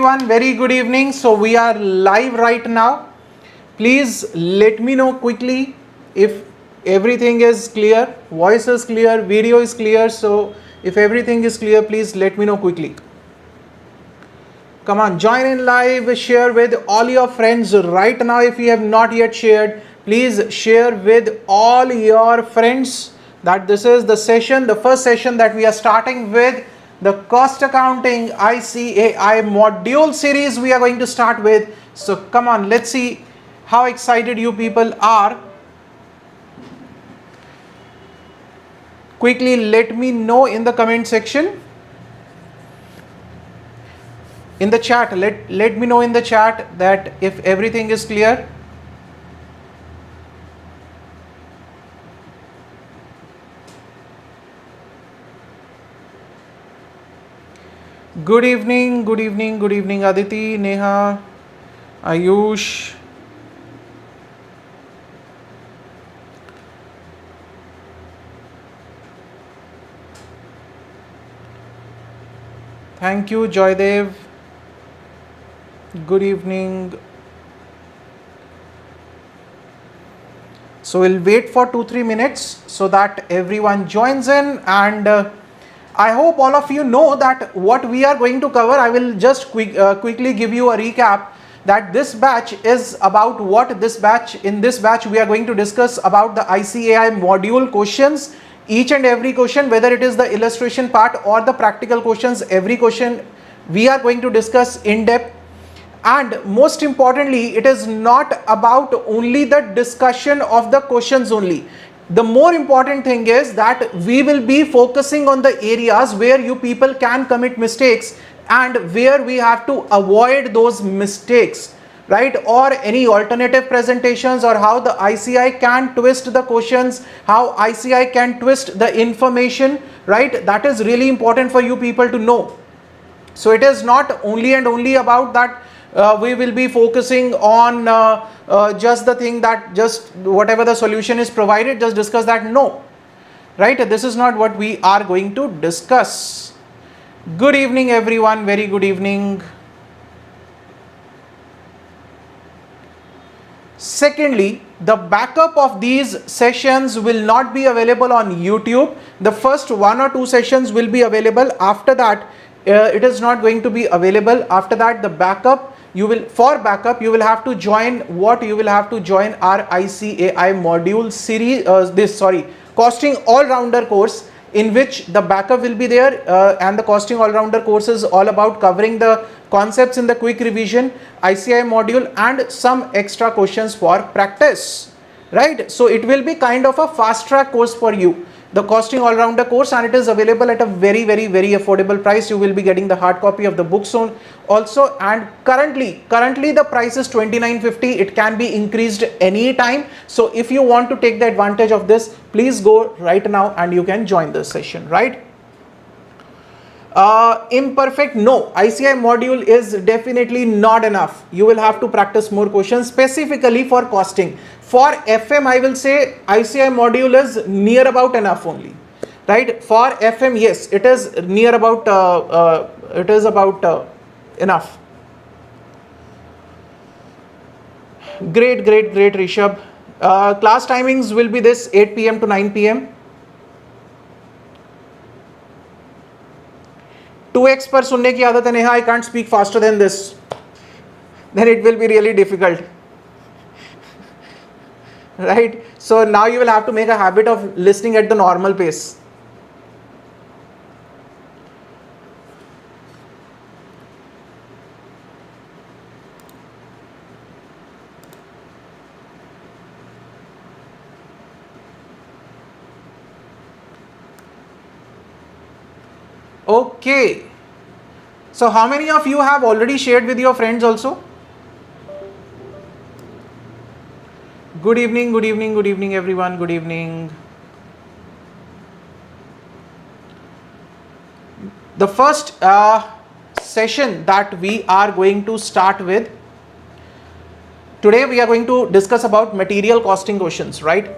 everyone, very good evening. So we are live right now. Please let me know quickly if everything is clear, voice is clear, video is clear. So if everything is clear, please let me know quickly. Come on, join in live, share with all your friends right now. If you have not yet shared, please share with all your friends that this is the session, the first session that we are starting with the cost accounting ICAI module series we are going to start with. So come on, let's see how excited you people are. Quickly let me know in the comment section. In the chat, let me know in the chat that if everything is clear. Good evening, good evening, good evening, Aditi, Neha, Ayush. Thank you, Joydev. Good evening. So we'll wait for 2-3 minutes so that everyone joins in, and I hope all of you know that what we are going to cover. I will just quickly give you a recap that this batch is about what. In this batch we are going to discuss about the ICAI module questions. Each and every question, whether it is the illustration part or the practical questions, every question we are going to discuss in depth. And most importantly, it is not about only the discussion of the questions only. The more important thing is that we will be focusing on the areas where you people can commit mistakes and where we have to avoid those mistakes, right? Or any alternative presentations, or how the ICAI can twist the questions, how ICAI can twist the information, right? That is really important for you people to know. So it is not only and only about that we will be focusing on just the thing that just whatever the solution is provided, just discuss that. No, right? This is not what we are going to discuss. Good evening, everyone. Very good evening. Secondly, the backup of these sessions will not be available on YouTube. The first 1 or 2 sessions will be available. After that, it is not going to be available. After that, the backup, you will have to join our ICAI module series, costing all-rounder course, in which the backup will be there, and the costing all-rounder course is all about covering the concepts in the quick revision, ICAI module, and some extra questions for practice, right? So it will be kind of a fast track course for you, the costing all-rounder course, and it is available at a very affordable price. You will be getting the hard copy of the book soon also, and currently the price is 2950. It can be increased any time. So if you want to take the advantage of this, please go right now and you can join this session, right? Imperfect, no, ICAI module is definitely not enough. You will have to practice more questions specifically for costing. For FM, I will say ICAI module is near about enough only, right? For FM, yes, it is near about enough. Great, Rishabh. Class timings will be this 8 PM to 9 PM. 2x पर सुनने की आदत है Neha. I can't speak faster than this. Then it will be really difficult. Right? So now you will have to make a habit of listening at the normal pace. Okay. So how many of you have already shared with your friends also? Good evening everyone. Good evening. The first session that we are going to start with today, we are going to discuss about material costing questions, right?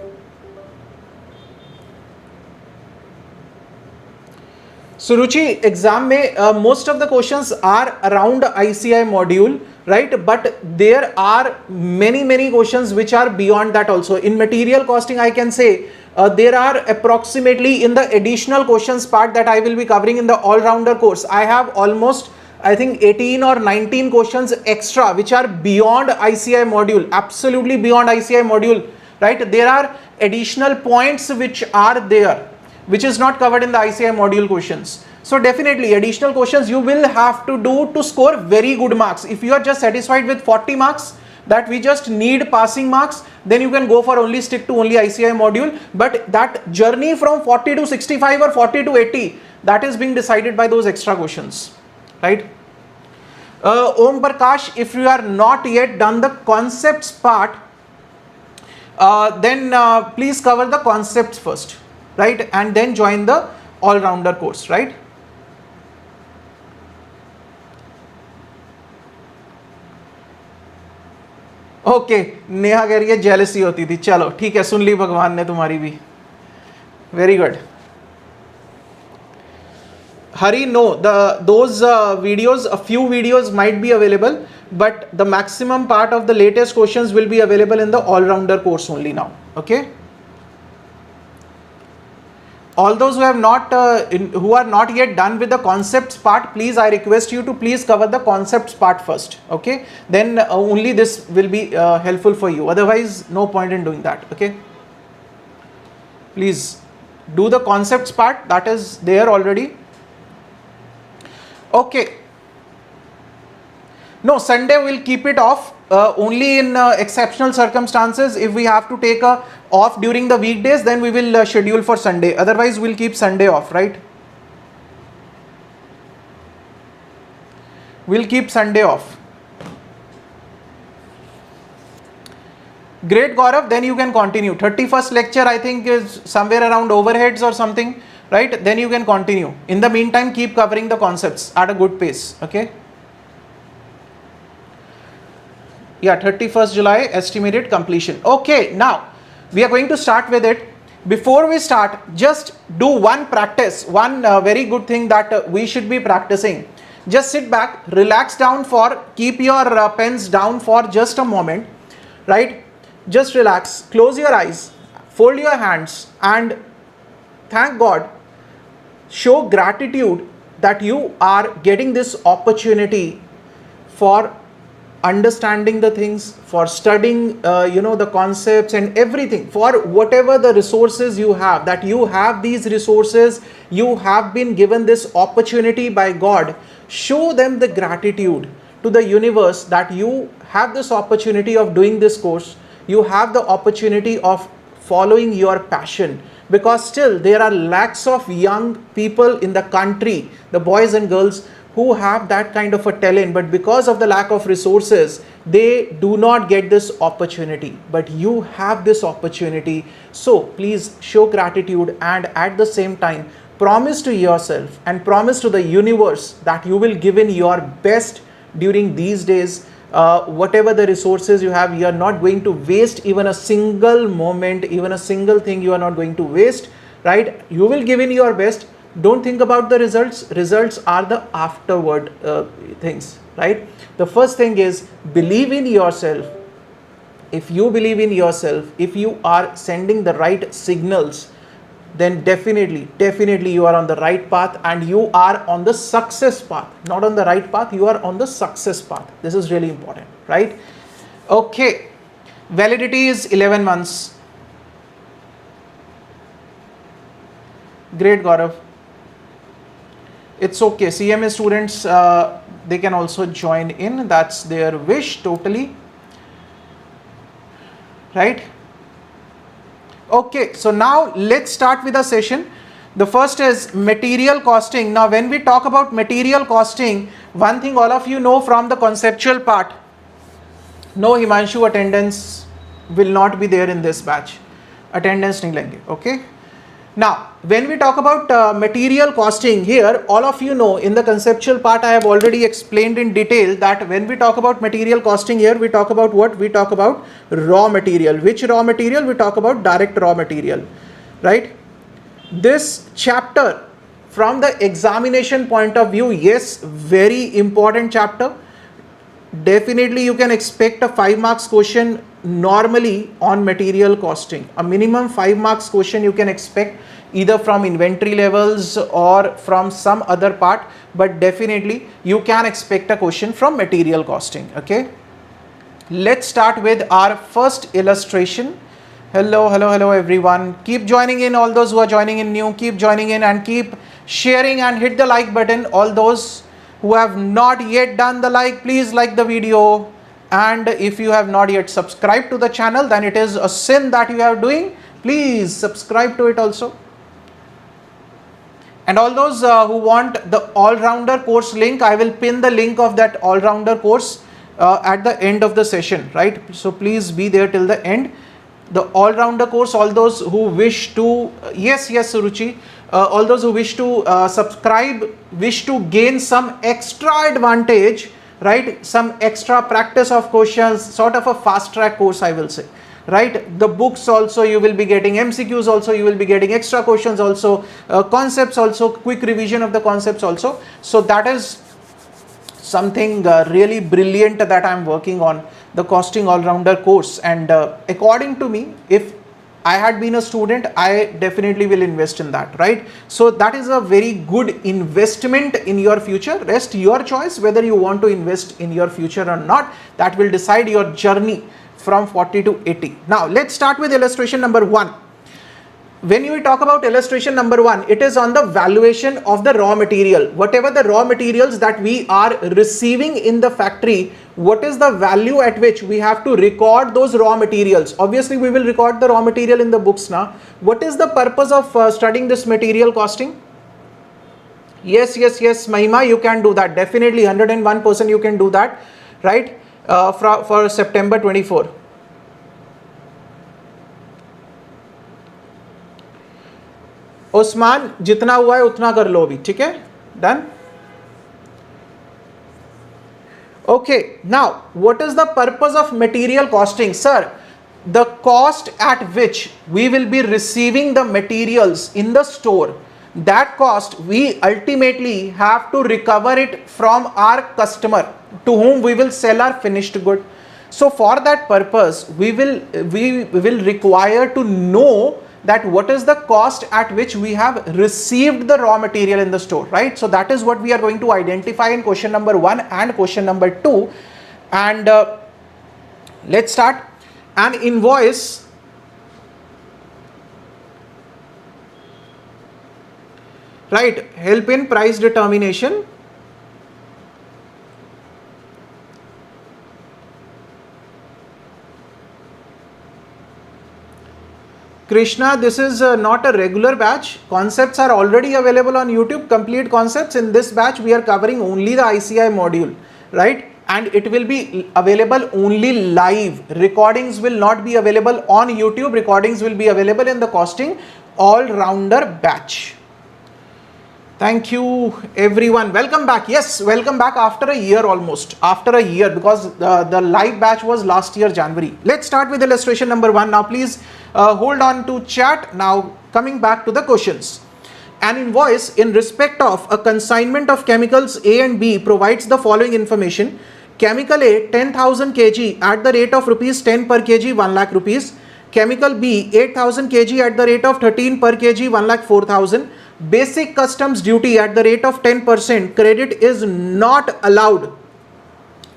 So Ruchi, exam में most of the questions are around ICAI module, right? But there are many questions which are beyond that also. In material costing, I can say there are approximately, in the additional questions part that I will be covering in the all-rounder course, I have almost, I think 18 or 19 questions extra which are beyond ICAI module, absolutely beyond ICAI module, right? There are additional points which are there, which is not covered in the ICAI module questions. So definitely additional questions you will have to do to score very good marks. If you are just satisfied with 40 marks, that we just need passing marks, then you can go for only stick to only ICAI module. But that journey from 40 to 65 or 40 to 80, that is being decided by those extra questions, right? Om Prakash, if you are not yet done the concepts part, then please cover the concepts first, right? And then join the all-rounder course, right? Okay Neha कह रही है jealousy होती थी, चलो ठीक है, सुन ली भगवान ने तुम्हारी भी, very good. Hari, no, those videos, a few videos might be available, but the maximum part of the latest questions will be available in the all-rounder course only now. Okay. All those who have not, who are not yet done with the concepts part, please, I request you to please cover the concepts part first. Okay. Then only this will be helpful for you. Otherwise, no point in doing that. Okay. Please do the concepts part, that is there already. Okay. No, Sunday we'll keep it off only in exceptional circumstances. If we have to take a off during the weekdays, then we will schedule for Sunday. Otherwise, we'll keep Sunday off, right? We'll keep Sunday off. Great, Gaurav. Then you can continue. 31st lecture, I think, is somewhere around overheads or something. Right, then you can continue. In the meantime, keep covering the concepts at a good pace. Okay. Yeah, 31st July estimated completion. Okay, now we are going to start with it. Before we start, just do one practice, one very good thing that we should be practicing. Just sit back, relax down for, keep your pens down for just a moment, right? Just relax, close your eyes, fold your hands and thank God. Show gratitude that you are getting this opportunity for understanding the things, for studying the concepts and everything, for whatever the resources you have, that you have these resources, you have been given this opportunity by God. Show them the gratitude to the universe that you have this opportunity of doing this course, you have the opportunity of following your passion. Because still there are lakhs of young people in the country, the boys and girls who have that kind of a talent, but because of the lack of resources, they do not get this opportunity. But you have this opportunity. So please show gratitude and at the same time, promise to yourself and promise to the universe that you will give in your best during these days. Whatever the resources you have, you are not going to waste even a single moment, even a single thing you are not going to waste, right? You will give in your best. Don't think about the results. Results are the afterward things, right? The first thing is believe in yourself. If you believe in yourself, if you are sending the right signals, then definitely you are on the right path and you are on the success path. Not on the right path, you are on the success path. This is really important, right? Okay. Validity is 11 months. Great, Gaurav. It's okay. CMA students, they can also join in. That's their wish, totally. Right? Okay, so now let's start with the session. The first is material costing. Now when we talk about material costing, one thing all of you know from the conceptual part, no Himanshu attendance will not be there in this batch. Attendance nahi lenge, okay? Now when we talk about material costing here, all of you know in the conceptual part I have already explained in detail that when we talk about material costing here, we talk about what? We talk about raw material. Which raw material? We talk about direct raw material, right? This chapter from the examination point of view, yes, very important chapter. Definitely you can expect a 5 marks question normally on material costing. A minimum 5 marks question you can expect either from inventory levels or from some other part, but definitely you can expect a question from material costing. Okay, let's start with our first illustration. Hello everyone. Keep joining in, all those who are joining in new, keep joining in and keep sharing and hit the like button. All those who have not yet done the like, please like the video. And if you have not yet subscribed to the channel, then it is a sin that you are doing. Please subscribe to it also. And all those who want the all-rounder course link, I will pin the link of that all-rounder course at the end of the session, right? So please be there till the end. The all-rounder course, all those who wish to, yes Suruchi, all those who wish to subscribe, wish to gain some extra advantage, right? Some extra practice of questions, sort of a fast track course, I will say, right? The books also you will be getting, MCQs also you will be getting, extra questions also, concepts also, quick revision of the concepts also. So that is something really brilliant that I am working on, the costing all-rounder course. And according to me, if I had been a student, I definitely will invest in that, right? So that is a very good investment in your future. Rest your choice whether you want to invest in your future or not. That will decide your journey from 40 to 80. Now let's start with illustration number 1. When you talk about illustration number 1, it is on the valuation of the raw material. Whatever the raw materials that we are receiving in the factory, what is the value at which we have to record those raw materials? Obviously, we will record the raw material in the books now. What is the purpose of studying this material costing? Yes, Mahima, you can do that. Definitely 101% you can do that, right? For September 24. Usman, जितना हुआ है उतना कर लो अभी, ठीक है? Done? Okay, now what is the purpose of material costing? Sir, the cost at which we will be receiving the materials in the store, that cost we ultimately have to recover it from our customer to whom we will sell our finished good. So for that purpose, we will require to know that what is the cost at which we have received the raw material in the store, right? So that is what we are going to identify in question number 1 and question number 2. And let's start. An invoice right, help in price determination. Krishna, this is not a regular batch. Concepts are already available on YouTube, complete concepts. In this batch, we are covering only the ICAI module, right? And it will be available only live. Recordings will not be available on YouTube. Recordings will be available in the costing all-rounder batch. Thank you everyone. Welcome back. Yes, welcome back after a year almost. After a year, because the live batch was last year January. Let's start with illustration number 1. Now please hold on to chat. Now coming back to the questions. An invoice in respect of a consignment of chemicals A and B provides the following information. Chemical A 10,000 kg at the rate of rupees 10 per kg 1 lakh rupees. Chemical B 8,000 kg at the rate of 13 per kg 1 lakh 4,000. Basic customs duty at the rate of 10%. Credit is not allowed.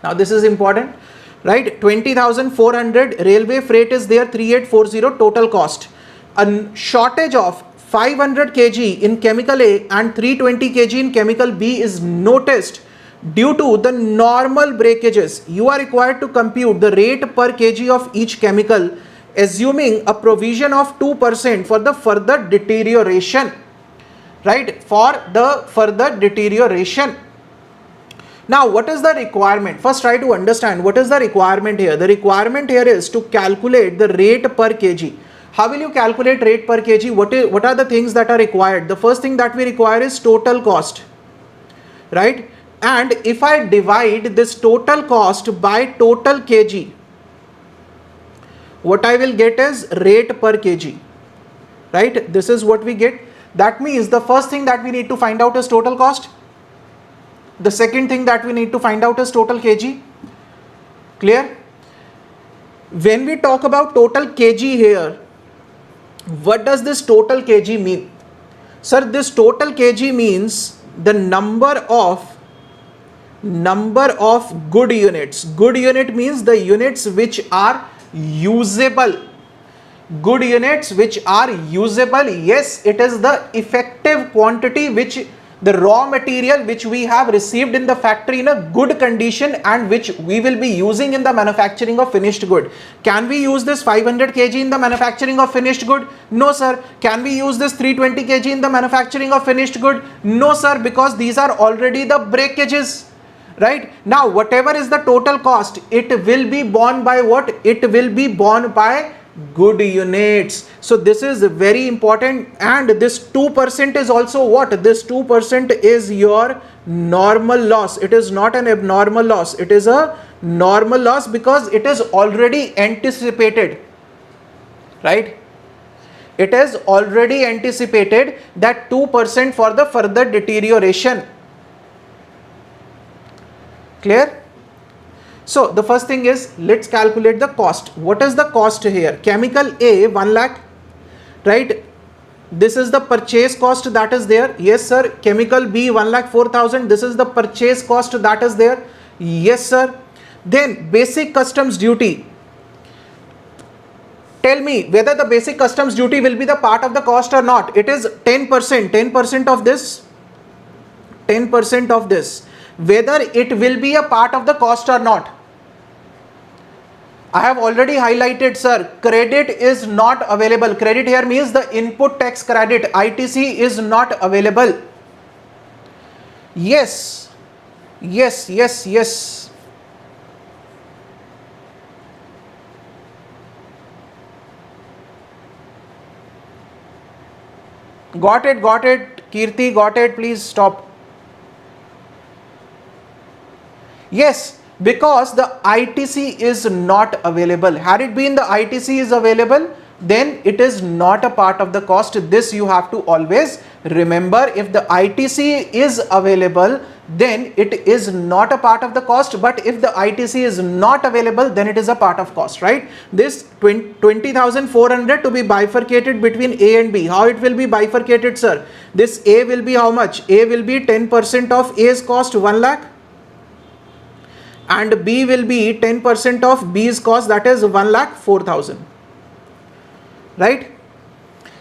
Now this is important, right? 20,400 railway freight is there, 3840 total cost. A shortage of 500 kg in chemical A and 320 kg in chemical B is noticed due to the normal breakages. You are required to compute the rate per kg of each chemical, assuming a provision of 2% for the further deterioration. Right, for the further deterioration. Now what is the requirement? First try to understand what is the requirement here. The requirement here is to calculate the rate per kg. How will you calculate rate per kg? What are the things that are required? The first thing that we require is total cost, right? And if I divide this total cost by total kg, what I will get is rate per kg, right? This is what we get. That means the first thing that we need to find out is total cost. The second thing that we need to find out is total kg. Clear? When we talk about total kg here, what does this total kg mean? Sir, this total kg means the number of good units. Good unit means the units which are usable. Good units which are usable. Yes, it is the effective quantity which the raw material which we have received in the factory in a good condition and which we will be using in the manufacturing of finished good. Can we use this 500 kg in the manufacturing of finished good? No sir. Can we use this 320 kg in the manufacturing of finished good? No sir, because these are already the breakages. Right? Now whatever is the total cost, it will be borne by what? It will be borne by good units. So this is very important, and this 2% is also what? This 2% is your normal loss. It is not an abnormal loss. It is a normal loss because it is already anticipated. Right? It is already anticipated that 2% for the further deterioration. Clear? So the first thing is, let's calculate the cost. What is the cost here? Chemical A 1 lakh, right? This is the purchase cost that is there. Yes sir. Chemical B 1,04,000. This is the purchase cost that is there. Yes sir. Then basic customs duty. Tell me whether the basic customs duty will be the part of the cost or not. It is 10%. 10% of this. 10% of this. Whether it will be a part of the cost or not. I have already highlighted sir, credit is not available. Credit here means the input tax credit, ITC, is not available. Yes, yes, yes, yes. Got it, Kirti, got it, please stop. Yes, because the ITC is not available. Had it been the ITC is available, then it is not a part of the cost. This you have to always remember. If the ITC is available, then it is not a part of the cost. But if the ITC is not available, then it is a part of cost, right? This 20,400 to be bifurcated between A and B. How it will be bifurcated, sir? This A will be how much? A will be 10% of A's cost, 1 lakh. And B will be 10% of B's cost, that is 1,04,000. Right?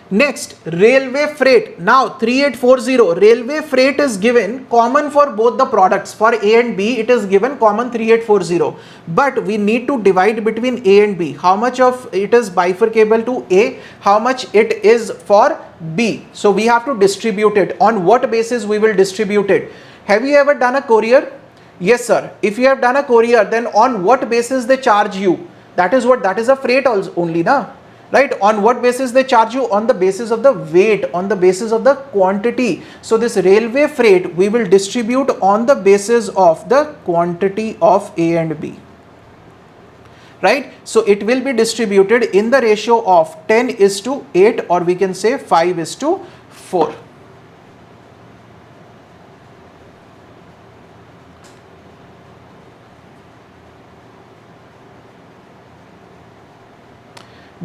Next, railway freight. Now 3840, railway freight is given common for both the products. For A and B, it is given common 3840. But we need to divide between A and B. How much of it is bifurcable to A? How much it is for B? So we have to distribute it. On what basis we will distribute it? Have you ever done a courier? Yes sir. If you have done a courier, then on what basis they charge you? That is what? That is a freight also only, na? Right? On what basis they charge you? On the basis of the weight, on the basis of the quantity. So this railway freight we will distribute on the basis of the quantity of A and B. Right? So it will be distributed in the ratio of 10:8, or we can say 5:4.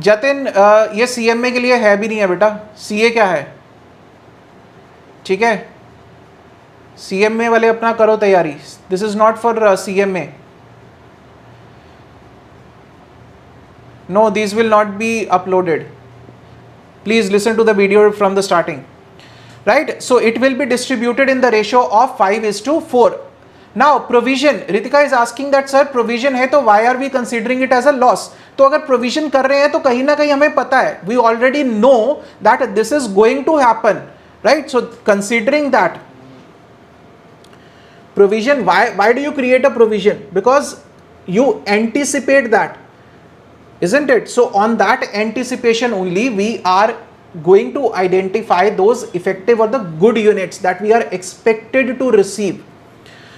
Jatin, ये CMA के लिए है भी नहीं है बेटा. CA क्या है? ठीक है, CMA वाले अपना करो तैयारी. This is not for CMA. No, these will not be uploaded. Please listen to the video from the starting. Right? So it will be distributed in the ratio of 5:4. Now provision, Ritika is asking that sir provision है तो why are we considering it as a loss? तो अगर provision कर रहे हैं तो कहीं ना कहीं हमें पता है, we already know that this is going to happen, right? So considering that provision, why do you create a provision? Because you anticipate that, isn't it? So on that anticipation only we are going to identify those effective or the good units that we are expected to receive.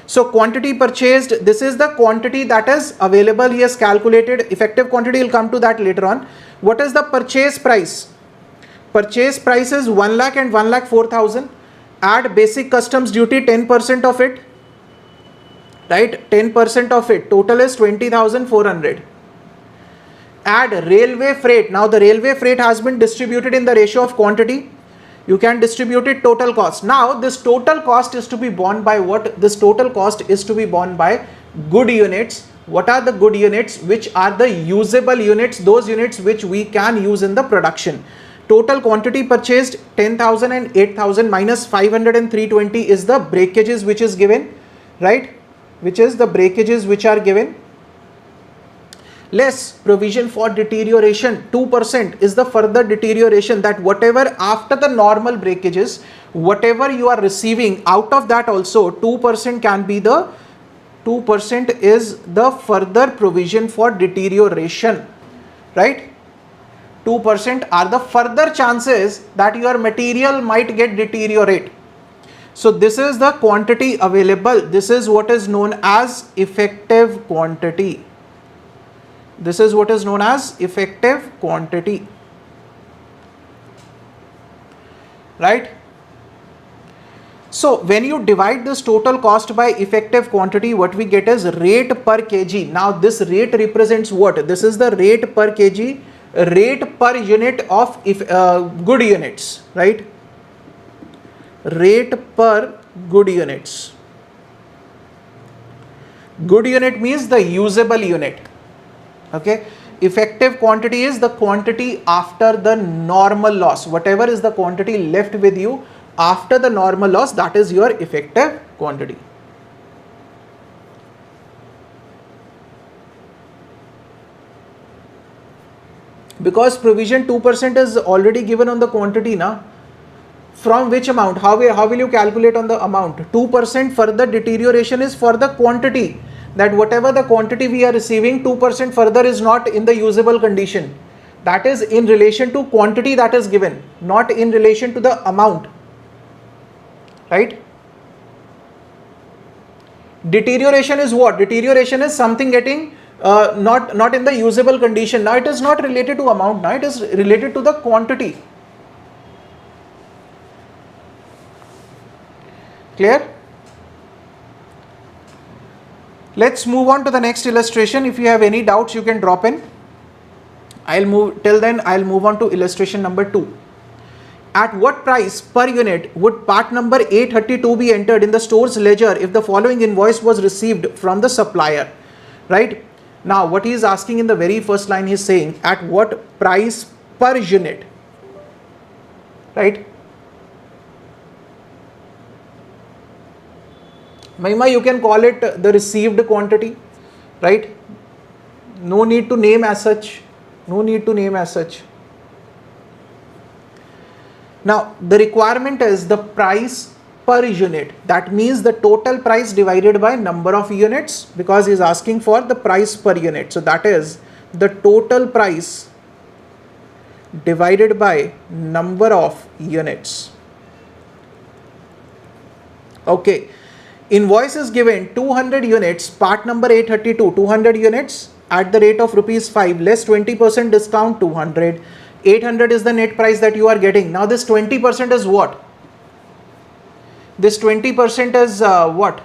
So quantity purchased, this is the quantity that is available. He has calculated effective quantity, will come to that later on. What is the purchase price? Purchase price is 1 lakh and 1,04,000. Add basic customs duty 10% of it, right? 10% of it. Total is 20,400. Add railway freight. Now the railway freight has been distributed in the ratio of quantity. You can distribute it total cost. Now this total cost is to be borne by what? This total cost is to be borne by good units. What are the good units? Which are the usable units, those units which we can use in the production. Total quantity purchased 10,000 and 8,000 minus 500 and 320 is the breakages which is given, right? Which is the breakages which are given. Less provision for deterioration, 2% is the further deterioration, that whatever after the normal breakages, whatever you are receiving, out of that also 2% can be the 2% is the further provision for deterioration, right? 2% are the further chances that your material might get deteriorate. So this is the quantity available. This is what is known as effective quantity. This is what is known as effective quantity, right? So when you divide this total cost by effective quantity, what we get is rate per kg. Now this rate represents what? This is the rate per kg, rate per unit of good units, right? Rate per good units. Good unit means the usable unit. Okay, effective quantity is the quantity after the normal loss. Whatever is the quantity left with you after the normal loss, that is your effective quantity. Because provision 2% is already given on the quantity, na? From which amount? How will you calculate on the amount? 2% further deterioration is for the quantity. That whatever the quantity we are receiving, 2% further is not in the usable condition. That is in relation to quantity that is given, not in relation to the amount, right? Deterioration is what? Deterioration is something getting not in the usable condition. Now it is not related to amount, now it is related to the quantity. Clear? Let's move on to the next illustration. If you have any doubts, you can drop in. I'll move on to illustration number 2. At what price per unit would part number A32 be entered in the store's ledger if the following invoice was received from the supplier, right? Now what he is asking in the very first line, he is saying at what price per unit, right? Mahima, you can call it the received quantity, right? No need to name as such. No need to name as such. Now, the requirement is the price per unit. That means the total price divided by number of units, because he is asking for the price per unit. So, that is the total price divided by number of units. Okay. Invoice is given 200 units, part number A32, 200 units at the rate of ₹5 less 20% discount 200. 800 is the net price that you are getting. Now this 20% is what? This 20% is what?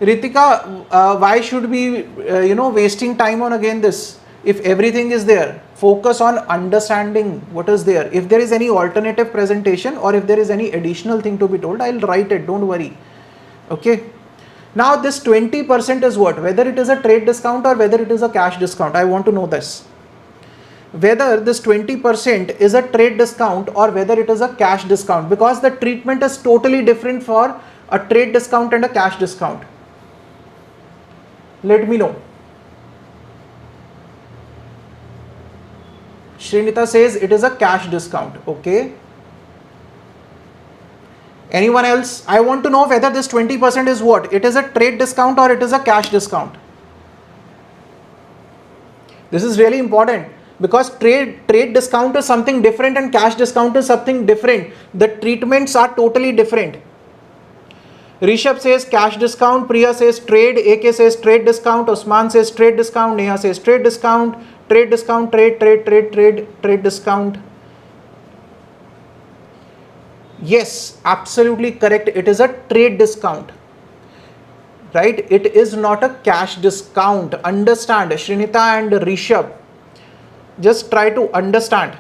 Ritika, why should we wasting time on again this? If everything is there, focus on understanding what is there. If there is any alternative presentation or if there is any additional thing to be told, I'll write it, don't worry. Okay. Now this 20% is what? Whether it is a trade discount or whether it is a cash discount. I want to know this. Whether this 20% is a trade discount or whether it is a cash discount, because the treatment is totally different for a trade discount and a cash discount. Let me know. Srinita says it is a cash discount. Okay. Anyone else? I want to know whether this 20% is what? It is a trade discount or it is a cash discount. This is really important because trade discount is something different and cash discount is something different. The treatments are totally different. Rishabh says cash discount, Priya says trade, AK says trade discount, Osman says trade discount, Neha says trade discount, trade discount, trade discount. Yes, absolutely correct. It is a trade discount, right? It is not a cash discount. Understand, Shrinita and Rishabh. Just try to understand.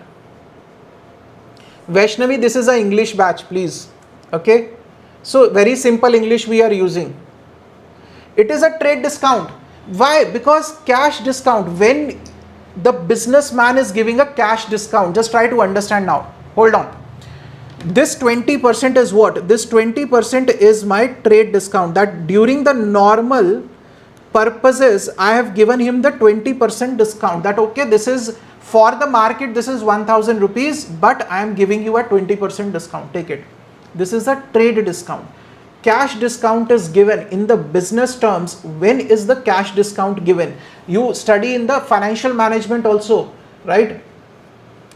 Vaishnavi, this is a English batch, please. Okay. So very simple English we are using. It is a trade discount. Why? Because cash discount, when the businessman is giving a cash discount, just try to understand now. Hold on. This 20% is what? This 20% is my trade discount, that during the normal purposes I have given him the 20% discount, that okay, this is for the market, this is 1000 rupees, but I am giving you a 20% discount, take it. This is a trade discount. Cash discount is given in the business terms. When is the cash discount given? You study in the financial management also, right?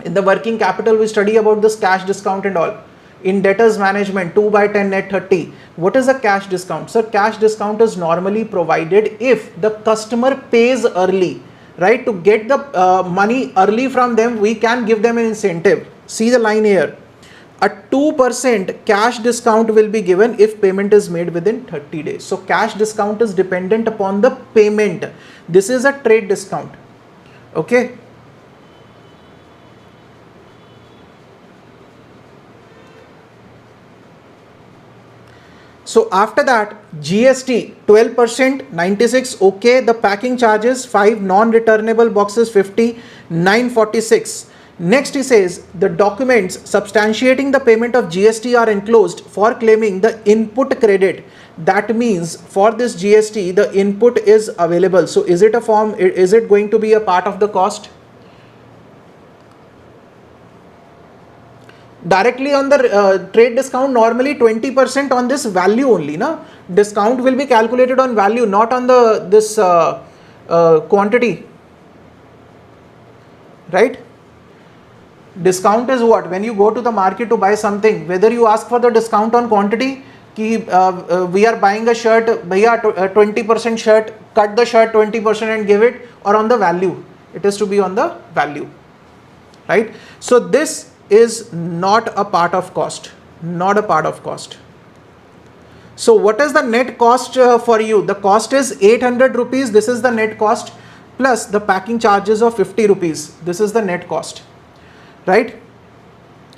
In the working capital we study about this cash discount and all. In debtors management, 2 by 10 net 30. What is a cash discount? So cash discount is normally provided if the customer pays early, right? To get the money early from them, we can give them an incentive. See the line here. A 2% cash discount will be given if payment is made within 30 days. So cash discount is dependent upon the payment. This is a trade discount. Okay. So after that, GST 12%, 96, okay. The packing charges 5, non-returnable boxes 50, 946. Next he says the documents substantiating the payment of GST are enclosed for claiming the input credit. That means for this GST the input is available. So is it a form? Is it going to be a part of the cost? Directly on the trade discount, normally 20% on this value only, na? Discount will be calculated on value, not on the this quantity, right? Discount is what? When you go to the market to buy something, whether you ask for the discount on quantity, ki we are buying a shirt, bhaiya 20% shirt, cut the shirt 20% and give it, or on the value. It is to be on the value, right? So this is not a part of cost, not a part of cost. So what is the net cost for you? The cost is 800 rupees. This is the net cost, plus the packing charges of 50 rupees. This is the net cost, right?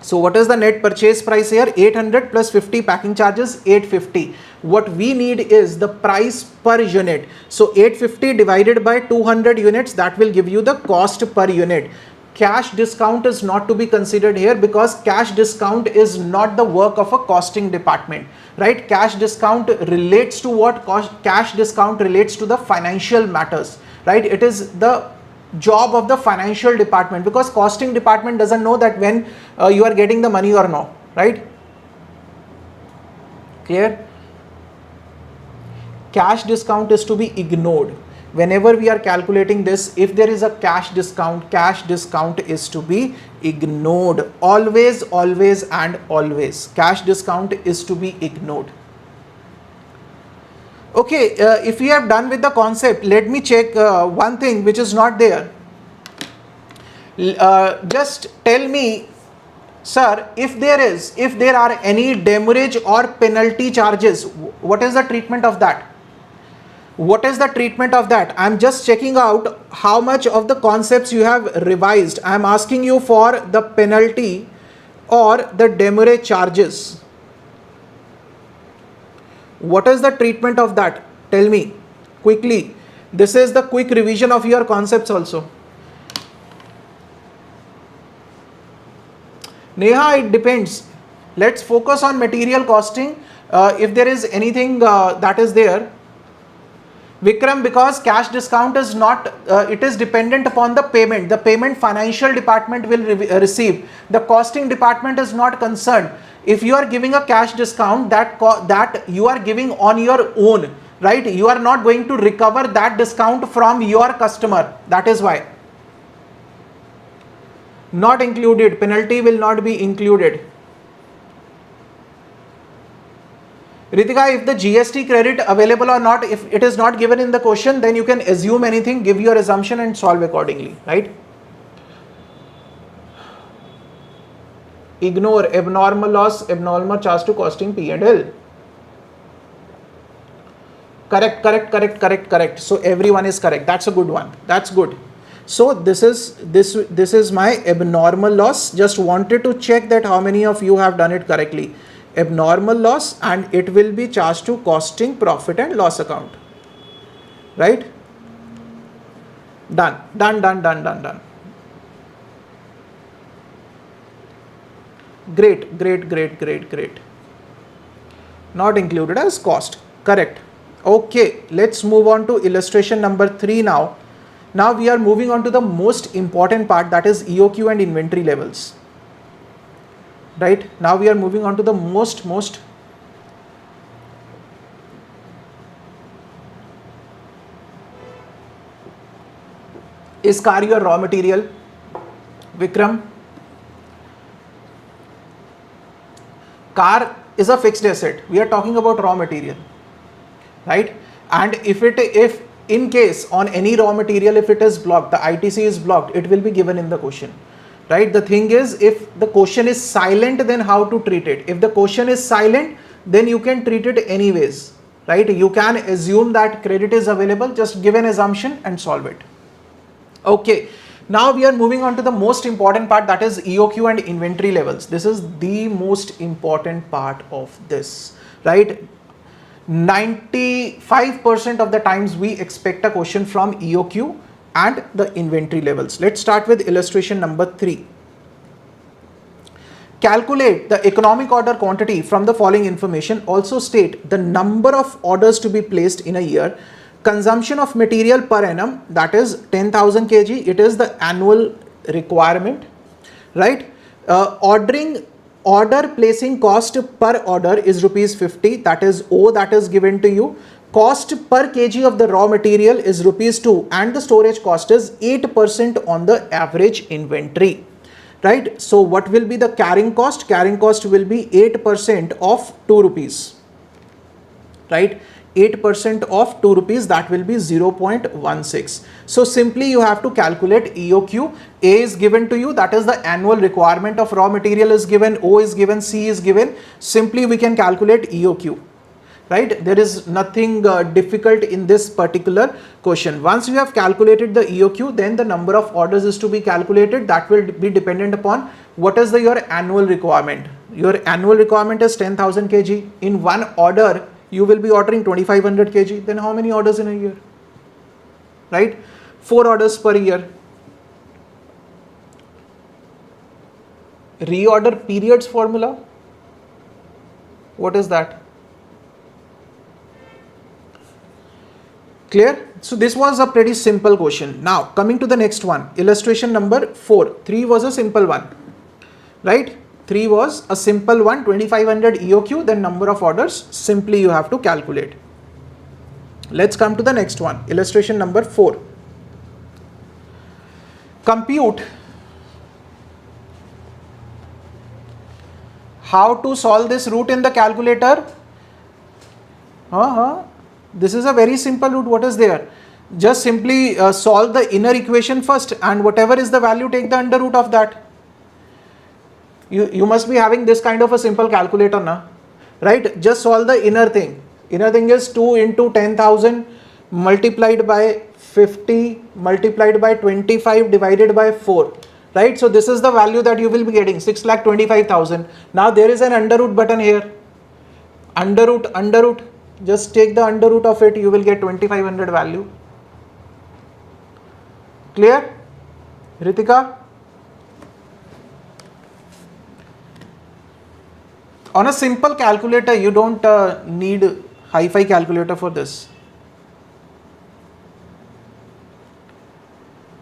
So what is the net purchase price here? 800 plus 50 packing charges, 850. What we need is the price per unit. So 850 divided by 200 units, that will give you the cost per unit. Cash discount is not to be considered here, because cash discount is not the work of a costing department, right? Cash discount relates to what? Cash discount relates to the financial matters, right? It is the job of the financial department, because costing department doesn't know that when you are getting the money or no, right? Clear? Cash discount is to be ignored. Whenever we are calculating this, if there is a cash discount is to be ignored. Always, always and always. Cash discount is to be ignored. Okay, if we have done with the concept, let me check one thing which is not there. Just tell me, sir, if there are any demurrage or penalty charges, what is the treatment of that? What is the treatment of that? I am just checking out how much of the concepts you have revised. I am asking you for the penalty or the demurrage charges. What is the treatment of that? Tell me quickly. This is the quick revision of your concepts also. Neha, it depends. Let's focus on material costing. If there is anything that is there. Vikram, because cash discount is not, it is dependent upon the payment. The payment financial department will receive. The costing department is not concerned. If you are giving a cash discount, that you are giving on your own, right? You are not going to recover that discount from your customer. That is why. Not included. Penalty will not be included. Ritika, if the GST credit available or not, if it is not given in the question, then you can assume anything, give your assumption and solve accordingly, right? Ignore abnormal loss, abnormal charge to costing P&L. Correct. So everyone is correct. That's a good one. That's good. So this is my abnormal loss. Just wanted to check that how many of you have done it correctly. Abnormal loss, and it will be charged to costing profit and loss account. Right? Done. Great. Not included as cost. Correct. Okay, let's move on to illustration number 3 now. Now we are moving on to the most important part, that is EOQ and inventory levels. Right? Now we are moving on to the most Is car your raw material? Vikram? Car is a fixed asset. We are talking about raw material. Right? And if in case on any raw material, if it is blocked, the ITC is blocked, it will be given in the question. Right? The thing is, if the question is silent, then how to treat it? If the question is silent, then you can treat it anyways. Right? You can assume that credit is available, just give an assumption and solve it. Okay. Now we are moving on to the most important part, that is EOQ and inventory levels. This is the most important part of this. Right? 95% of the times we expect a question from EOQ and the inventory levels. Let's start with illustration number 3. Calculate the economic order quantity from the following information. Also state the number of orders to be placed in a year. Consumption of material per annum, that is 10,000 kg. It is the annual requirement. Right? Order placing cost per order is rupees 50, that is O, that is given to you. Cost per kg of the raw material is rupees 2, and the storage cost is 8% on the average inventory. Right? So what will be the carrying cost? Carrying cost will be 8% of 2 rupees. Right? 8% of 2 rupees, that will be 0.16. So simply you have to calculate EOQ. A is given to you, that is the annual requirement of raw material is given, O is given, C is given. Simply we can calculate EOQ. Right? There is nothing difficult in this particular question. Once you have calculated the EOQ, then the number of orders is to be calculated. That will be dependent upon what is your annual requirement. Your annual requirement is 10,000 kg. In one order, you will be ordering 2500 kg. Then how many orders in a year? Right? 4 orders per year. Reorder periods formula. What is that? Clear? So this was a pretty simple question. Now coming to the next one, illustration number 4. 3 was a simple one. Right? 3 was a simple one, 2500 EOQ, then number of orders, simply you have to calculate. Let's come to the next one, illustration number 4. Compute. How to solve this root in the calculator? This is a very simple root. What is there? Just simply solve the inner equation first, and whatever is the value, take the under root of that. You must be having this kind of a simple calculator now, right? Just solve the inner thing. Inner thing is 2 into 10,000 multiplied by 50 multiplied by 25 divided by 4, right? So this is the value that you will be getting, 6,25,000. Now there is an under root button here. Under root. Just take the under root of it, you will get 2500 value. Clear? Ritika? On a simple calculator, you don't need hi-fi calculator for this.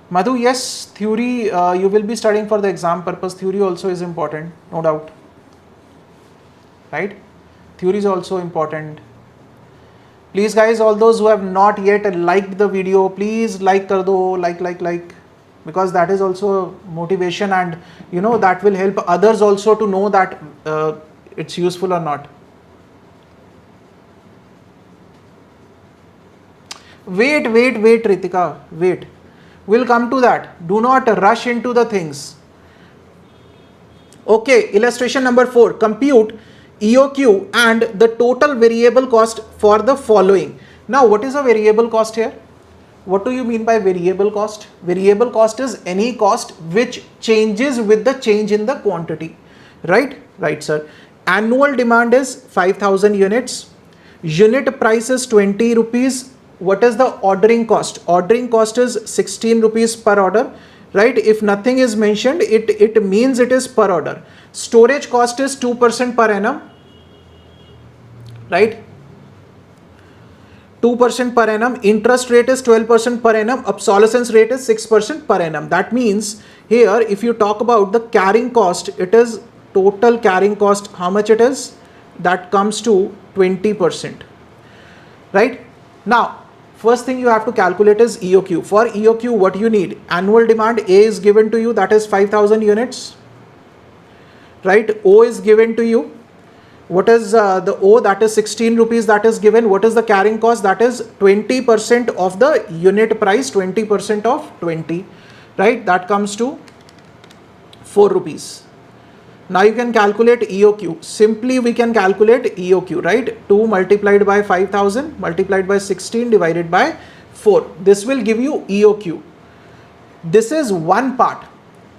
Madhu, yes, theory you will be studying for the exam purpose. Theory also is important, no doubt. Right? Theory is also important. Please guys, all those who have not yet liked the video, please like kar do, like, because that is also motivation, and you know that will help others also to know that it's useful or not. Wait, Ritika, wait. We'll come to that. Do not rush into the things. Okay, illustration number 4. Compute EOQ and the total variable cost for the following. Now, what is a variable cost here? What do you mean by variable cost? Variable cost is any cost which changes with the change in the quantity. Right? Right, sir. Annual demand is 5,000 units. Unit price is 20 rupees. What is the ordering cost? Ordering cost is 16 rupees per order. Right? If nothing is mentioned, it means it is per order. Storage cost is 2% per annum. Right? 2% per annum. Interest rate is 12% per annum. Obsolescence rate is 6% per annum. That means here, if you talk about the carrying cost, it is total carrying cost. How much it is? That comes to 20%. Right? Now, first thing you have to calculate is EOQ. For EOQ, what you need? Annual demand A is given to you, that is 5,000 units. Right? O is given to you. What is the O? That is 16 rupees that is given. What is the carrying cost? That is 20% of the unit price, 20% of 20. Right? That comes to 4 rupees. Now you can calculate EOQ. Simply we can calculate EOQ, right? 2 multiplied by 5,000 multiplied by 16 divided by 4. This will give you EOQ. This is one part,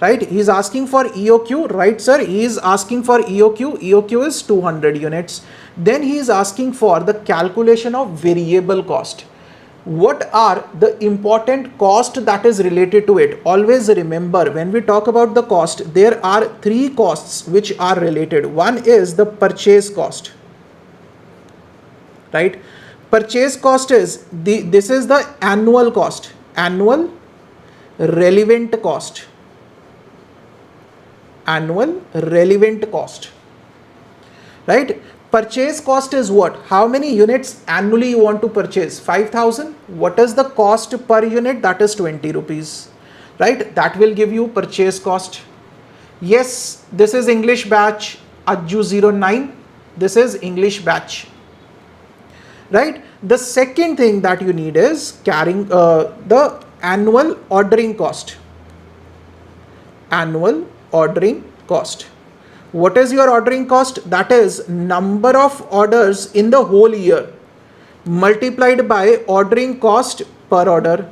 right? He is asking for EOQ, right, sir? He is asking for EOQ. EOQ is 200 units. Then he is asking for the calculation of variable cost. What are the important cost that is related to it? Always remember, when we talk about the cost, there are 3 costs which are related. One is the purchase cost, right? Purchase cost is this is the annual cost, annual relevant cost, annual relevant cost, right? Purchase cost is what? How many units annually you want to purchase? 5,000. What is the cost per unit? That is 20 rupees. Right? That will give you purchase cost. Yes, this is English batch Ajju09. This is English batch. Right? The second thing that you need is carrying the annual ordering cost. Annual ordering cost. What is your ordering cost? That is number of orders in the whole year multiplied by ordering cost per order.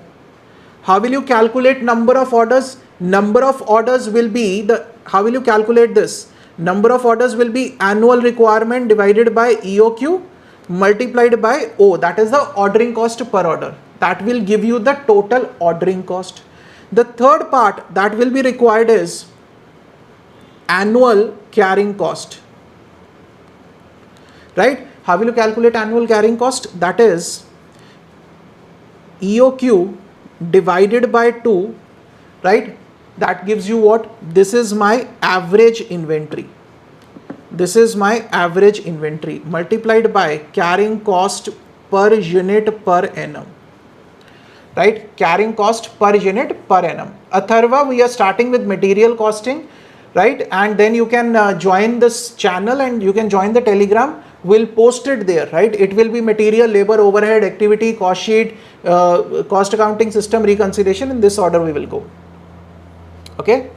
How will you calculate number of orders? Number of orders will be how will you calculate this? Number of orders will be annual requirement divided by EOQ multiplied by O. That is the ordering cost per order. That will give you the total ordering cost. The third part that will be required is annual carrying cost, right? How will you calculate annual carrying cost? That is EOQ divided by 2, right? That gives you what? This is my average inventory. This is my average inventory multiplied by carrying cost per unit per annum, right? Carrying cost per unit per annum. Atharva, we are starting with material costing, right? And then you can join this channel and you can join the Telegram. We'll post it there, right? It will be material, labor, overhead, activity, cost sheet, cost accounting system, reconciliation. In this order we will go. Okay.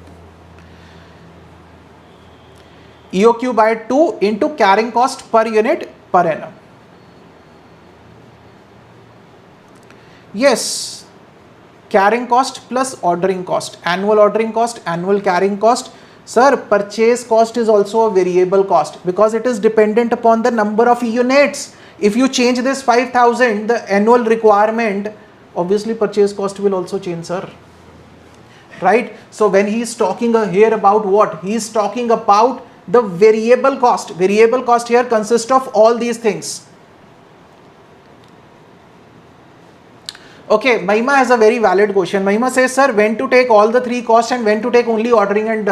EOQ by 2 into carrying cost per unit per annum. Yes. Carrying cost plus ordering cost. Annual ordering cost, annual carrying cost. Sir, purchase cost is also a variable cost because it is dependent upon the number of units. If you change this 5,000, the annual requirement, obviously purchase cost will also change, sir. Right? So when he is talking here about what? He is talking about the variable cost. Variable cost here consists of all these things. Okay, Mahima has a very valid question. Mahima says, sir, when to take all the 3 costs and when to take only ordering and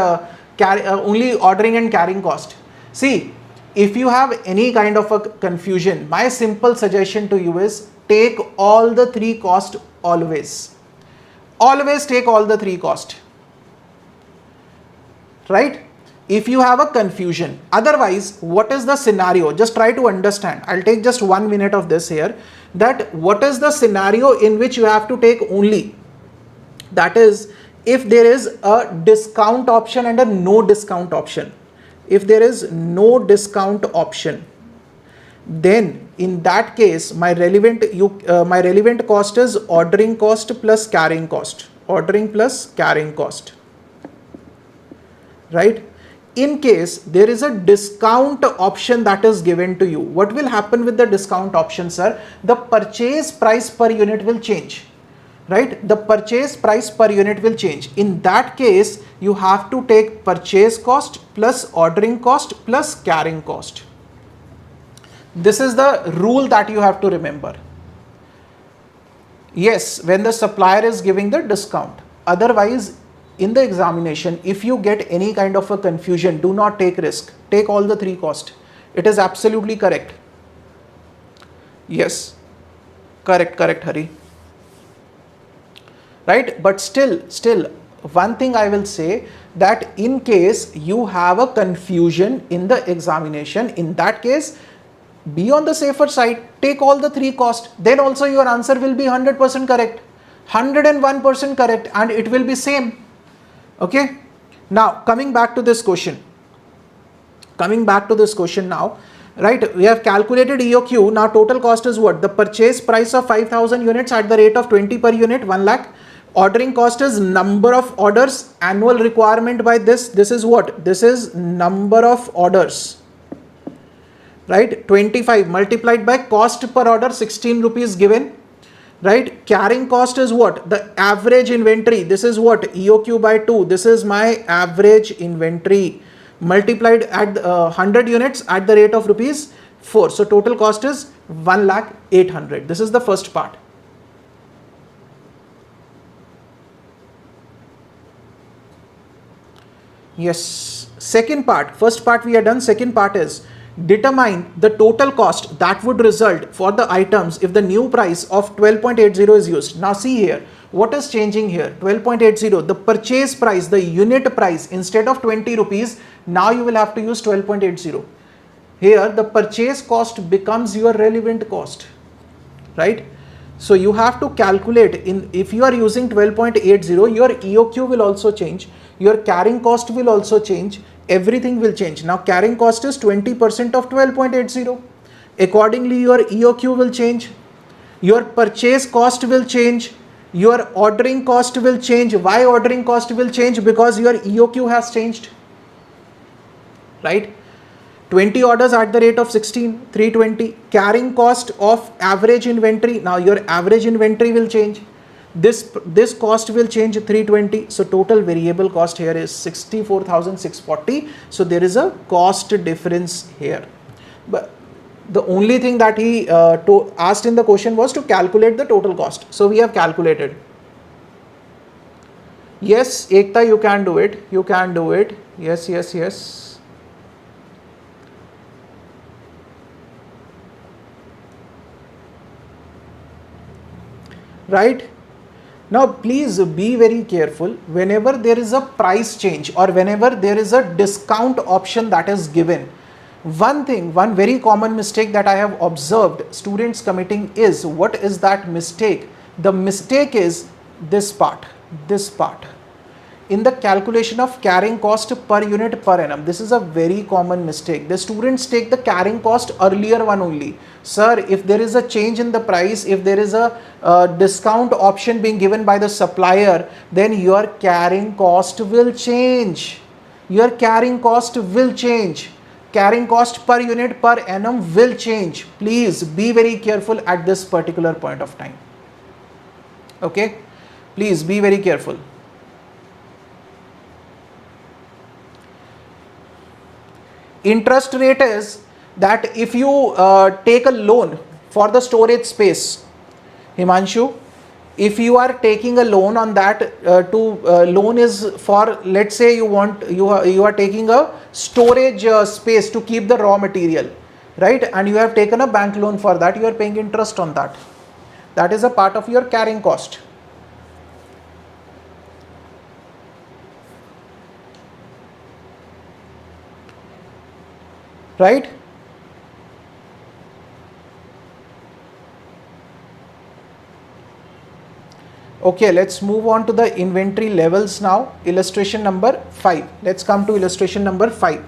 carrying cost. See, if you have any kind of a confusion, my simple suggestion to you is take all the 3 costs always. Always take all the 3 costs. Right? If you have a confusion. Otherwise, what is the scenario? Just try to understand. I'll take just 1 minute of this here. That what is the scenario in which you have to take only? That is, if there is a discount option and a no discount option. If there is no discount option, then in that case my relevant cost is ordering cost plus carrying cost. Ordering plus carrying cost. Right? In case there is a discount option that is given to you, what will happen with the discount option, sir? The purchase price per unit will change. Right? The purchase price per unit will change. In that case, you have to take purchase cost plus ordering cost plus carrying cost. This is the rule that you have to remember. Yes, when the supplier is giving the discount. Otherwise, in the examination, if you get any kind of a confusion, do not take risk. Take all the three costs. It is absolutely correct. Yes, correct, Hari. Right? But still, one thing I will say, that in case you have a confusion in the examination, in that case, be on the safer side, take all the three costs, then also your answer will be 100% correct, 101% correct, and it will be same. Okay. Now, coming back to this question now, right? We have calculated EOQ. Now, total cost is what? The purchase price of 5,000 units at the rate of 20 per unit, 1 lakh. Ordering cost is number of orders, annual requirement by this. This is what? This is number of orders. Right? 25 multiplied by cost per order, 16 rupees given. Right? Carrying cost is what? The average inventory. This is what? EOQ by 2. This is my average inventory multiplied at 100 units at the rate of rupees 4. So total cost is 1,800,000. This is the first part. Yes. Second part. First part we are done. Second part is determine the total cost that would result for the items if the new price of 12.80 is used. Now see here, what is changing here? 12.80, the purchase price, the unit price, instead of 20 rupees, now you will have to use 12.80. Here the purchase cost becomes your relevant cost, right? So you have to calculate, if you are using 12.80, your EOQ will also change, your carrying cost will also change, everything will change. Now carrying cost is 20% of 12.80. Accordingly, your EOQ will change, your purchase cost will change, your ordering cost will change. Why ordering cost will change? Because your EOQ has changed, right? 20 orders at the rate of 16, 320. Carrying cost of average inventory. Now your average inventory will change. This cost will change, 320. So total variable cost here is 64,640. So there is a cost difference here. But the only thing that he asked in the question was to calculate the total cost. So we have calculated. Yes, Ekta, you can do it. You can do it. Yes, yes, yes. Right? Now please be very careful whenever there is a price change or whenever there is a discount option that is given. One very common mistake that I have observed students committing is, what is that mistake? The mistake is this part. In the calculation of carrying cost per unit per annum, this is a very common mistake. The students take the carrying cost earlier one only. Sir, if there is a change in the price, if there is a discount option being given by the supplier, then your carrying cost will change. Your carrying cost will change. Carrying cost per unit per annum will change. Please be very careful at this particular point of time. Okay? Please be very careful. Interest rate is that if you take a loan for the storage space, Himanshu, if you are taking a loan on that, loan is for, let's say you are taking a storage space to keep the raw material, right? And you have taken a bank loan for that, you are paying interest on that. That is a part of your carrying cost. Right? Okay, let's move on to the inventory levels now. Illustration number 5. Let's come to illustration number 5.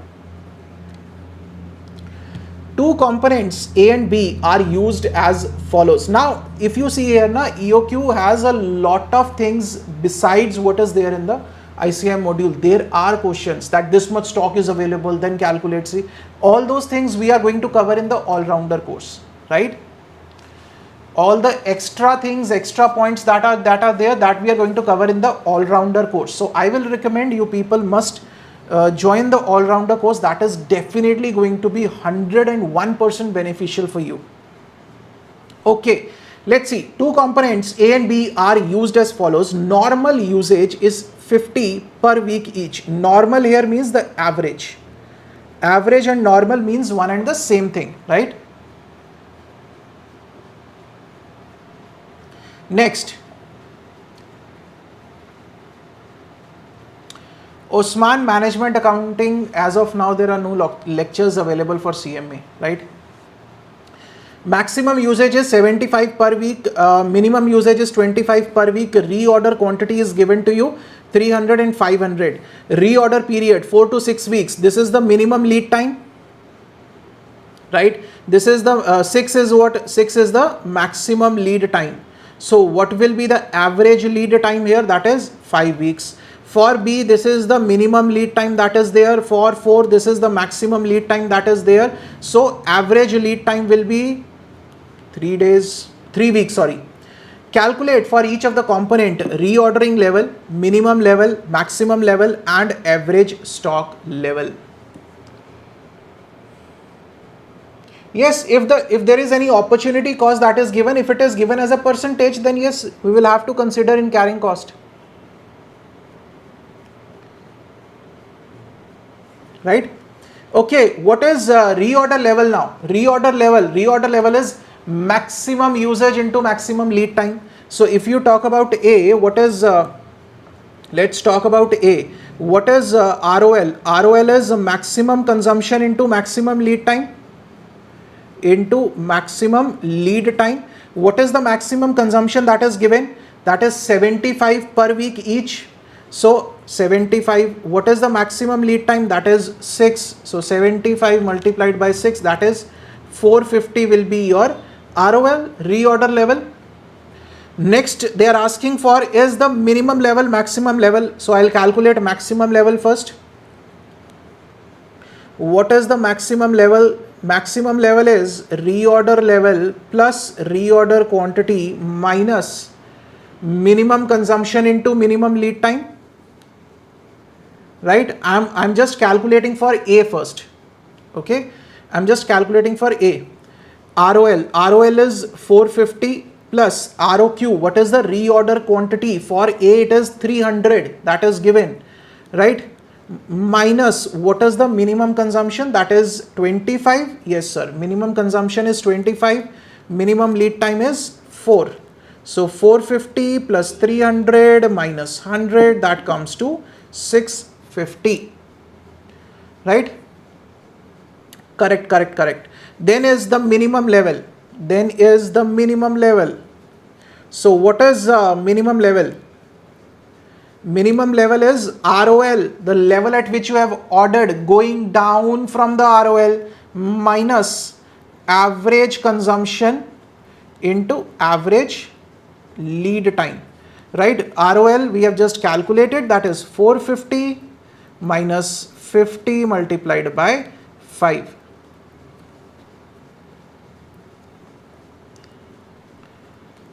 Two components A and B are used as follows. Now, if you see here, EOQ has a lot of things besides what is there in the ICAI module. There are questions that this much stock is available, then calculate. See, all those things we are going to cover in the all-rounder course, right? All the extra things, extra points that are there, that we are going to cover in the all-rounder course. So I will recommend you people must join the all-rounder course. That is definitely going to be 101% beneficial for you. Okay, let's see. Two components A and B are used as follows. Normal usage is 50 per week each. Normal here means the average. Average and normal means one and the same thing, right? Next, Osman Management Accounting, as of now there are no lectures available for CMA, right? Maximum usage is 75 per week, minimum usage is 25 per week, reorder quantity is given to you 300 and 500. Reorder period 4 to 6 weeks, this is the minimum lead time, right? This is the 6 is what? 6 is the maximum lead time. So what will be the average lead time here? That is 5 weeks. For B, this is the minimum lead time that is there. For 4, this is the maximum lead time that is there. So average lead time will be 3 weeks, sorry. Calculate for each of the component reordering level, minimum level, maximum level and average stock level. Yes, if there is any opportunity cost that is given, if it is given as a percentage, then yes, we will have to consider in carrying cost. Right? Okay, what is reorder level now? Reorder level is maximum usage into maximum lead time. So if you talk about A, what is, let's talk about A. What is ROL? ROL is maximum consumption into maximum lead time. Into maximum lead time. What is the maximum consumption that is given? That is 75 per week each. So 75, what is the maximum lead time? That is 6. So 75 multiplied by 6, that is 450 will be your ROL, reorder level. Next, they are asking for is the minimum level, maximum level. So I'll calculate maximum level first. What is the maximum level? Maximum level is reorder level plus reorder quantity minus minimum consumption into minimum lead time. Right? I'm just calculating for A first. Okay? I'm just calculating for A. ROL is 450 plus ROQ. What is the reorder quantity? For A it is 300, that is given. Right? Minus what is the minimum consumption? That is 25. Yes sir, minimum consumption is 25, minimum lead time is 4. So 450 plus 300 minus 100, that comes to 650. Right? Correct. Then is the minimum level. So what is minimum level? Minimum level is ROL, the level at which you have ordered, going down from the ROL minus average consumption into average lead time. Right? ROL we have just calculated, that is 450 minus 50 multiplied by 5.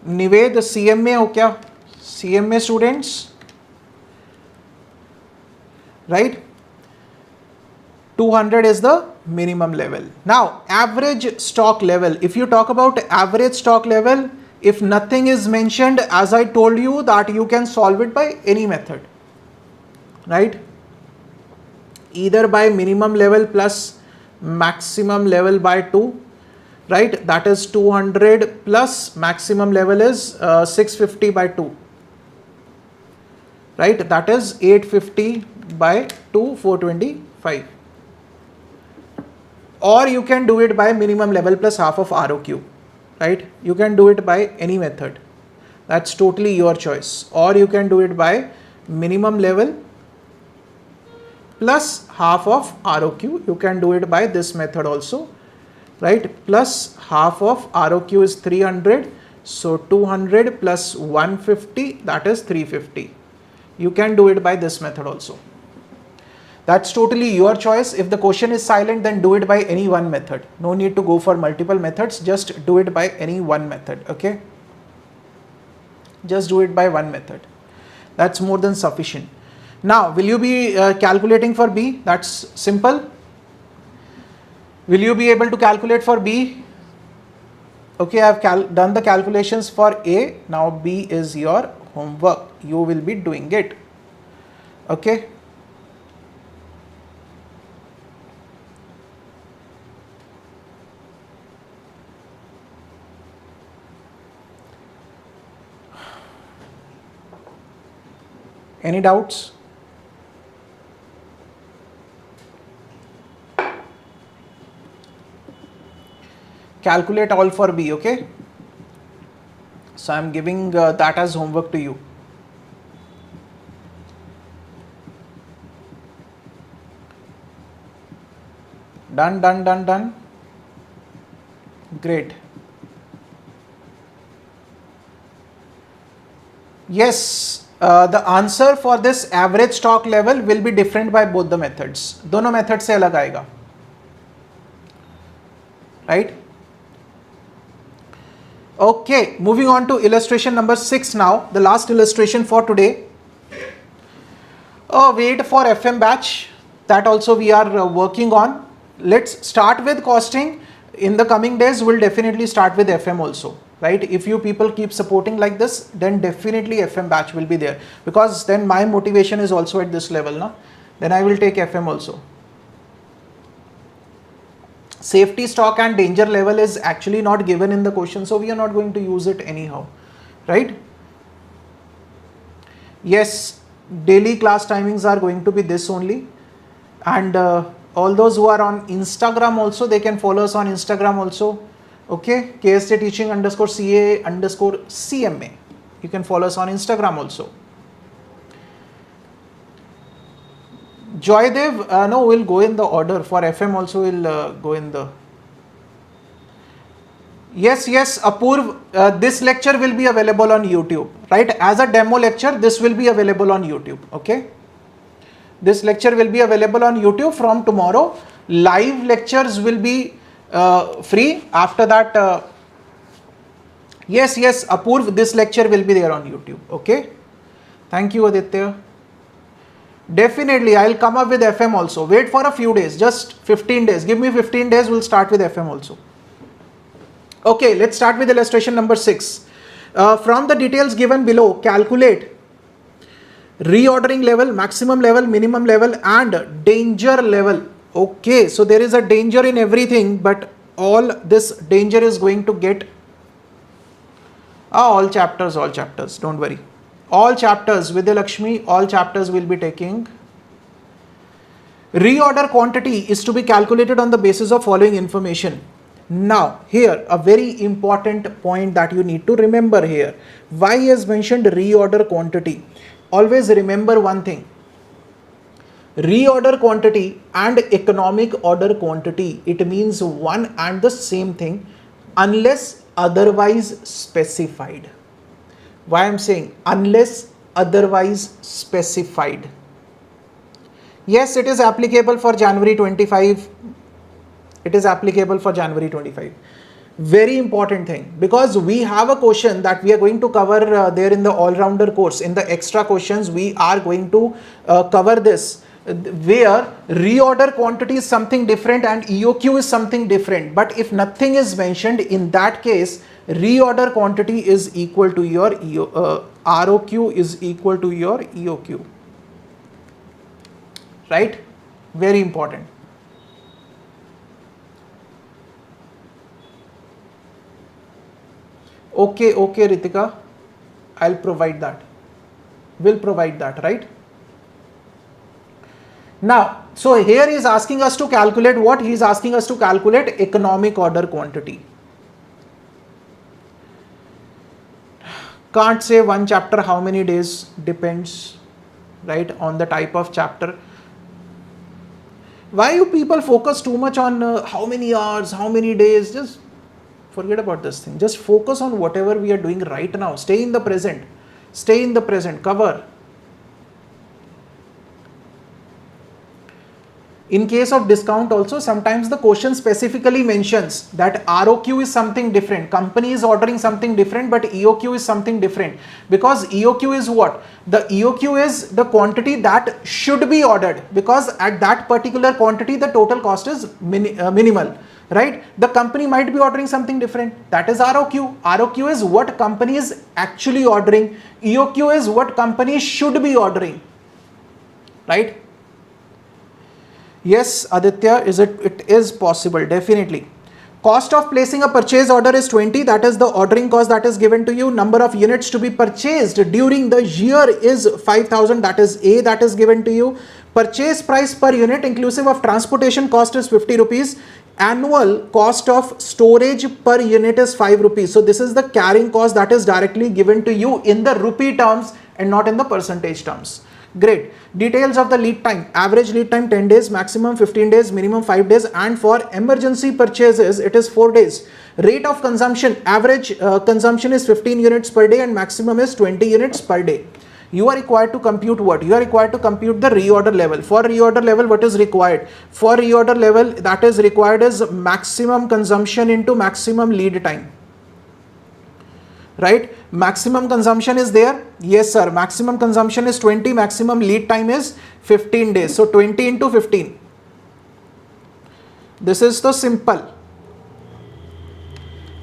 Nived, CMA ho kya? CMA students? Right? 200 is the minimum level. Now, average stock level. If you talk about average stock level, if nothing is mentioned, as I told you that you can solve it by any method. Right? Either by minimum level plus maximum level by 2. Right? That is 200 plus maximum level is 650 by 2. Right? That is 850 by 2, 425. Or you can do it by minimum level plus half of ROQ. Right? You can do it by any method. That's totally your choice. Or you can do it by minimum level plus half of ROQ. You can do it by this method also, right? Plus half of ROQ is 300. So 200 plus 150, that is 350. You can do it by this method also. That's totally your choice. If the question is silent, then do it by any one method. No need to go for multiple methods. Just do it by any one method. Okay. Just do it by one method. That's more than sufficient. Now, will you be calculating for B? That's simple. Will you be able to calculate for B? Okay, I have done the calculations for A. Now B is your homework. You will be doing it. Okay. Any doubts? Calculate all for B, okay? So I am giving that as homework to you. Done, done, done, done. Great. Yes, the answer for this average stock level will be different by both the methods. दोनों methods से अलग आएगा. Right? Okay, moving on to illustration number 6 now, the last illustration for today. Wait for FM batch, that also we are working on. Let's start with costing. In the coming days, we'll definitely start with FM also, right? If you people keep supporting like this, then definitely FM batch will be there, because then my motivation is also at this level, no? Then I will take FM also. Safety stock and danger level is actually not given in the question, so we are not going to use it anyhow, right? Yes, daily class timings are going to be this only, and all those who are on Instagram also, they can follow us on Instagram also. Okay, KSJ Teaching _CA_CMA. You can follow us on Instagram also. Joydev, no, we'll go in the order. For FM also we'll go in the... Yes, Apurv, this lecture will be available on YouTube, right? As a demo lecture, this will be available on YouTube, okay? This lecture will be available on YouTube from tomorrow. Live lectures will be free. After that, yes, Apurv, this lecture will be there on YouTube, okay? Thank you, Aditya. Definitely, I'll come up with FM also. Wait for a few days, just 15 days. Give me 15 days, we'll start with FM also. Okay, let's start with illustration number 6. From the details given below, calculate reordering level, maximum level, minimum level and danger level. Okay, so there is a danger in everything, but all this danger is going to get all chapters, don't worry. All chapters, Vidya Lakshmi, all chapters will be taking. Reorder quantity is to be calculated on the basis of following information. Now, here a very important point that you need to remember here. Why is mentioned reorder quantity? Always remember one thing. Reorder quantity and economic order quantity, it means one and the same thing unless otherwise specified. Why I'm saying unless otherwise specified? Yes, it is applicable for January 25. It is applicable for January 25. Very important thing, because we have a question that we are going to cover there in the all-rounder course. In the extra questions, we are going to cover this, where reorder quantity is something different and EOQ is something different. But if nothing is mentioned, in that case, reorder quantity is equal to your ROQ is equal to your EOQ. Right? Very important. Okay, Ritika, I'll provide that. We'll provide that, right? Now, so here he is asking us to calculate what? He is asking us to calculate economic order quantity. Can't say one chapter how many days, depends, right, on the type of chapter. Why you people focus too much on how many hours, how many days? Just forget about this thing. Just focus on whatever we are doing right now. Stay in the present. Stay in the present. Cover. In case of discount also, sometimes the question specifically mentions that ROQ is something different. Company is ordering something different, but EOQ is something different. Because EOQ is what? The EOQ is the quantity that should be ordered, because at that particular quantity, the total cost is minimal, right? The company might be ordering something different. That is ROQ. ROQ is what company is actually ordering. EOQ is what company should be ordering, right? Yes, Aditya, it is possible, definitely. Cost of placing a purchase order is 20, that is the ordering cost that is given to you. Number of units to be purchased during the year is 5,000, that is A, that is given to you. Purchase price per unit inclusive of transportation cost is 50 rupees. Annual cost of storage per unit is 5 rupees. So this is the carrying cost that is directly given to you in the rupee terms and not in the percentage terms. Great. Details of the lead time. Average lead time 10 days, maximum 15 days, minimum 5 days, and for emergency purchases it is 4 days. Rate of consumption. Average consumption is 15 units per day and maximum is 20 units per day. You are required to compute what? You are required to compute the reorder level. For reorder level, what is required? For reorder level, that is required is maximum consumption into maximum lead time. Right? Maximum consumption is there. Yes, sir. Maximum consumption is 20. Maximum lead time is 15 days. So 20 into 15. This is the simple.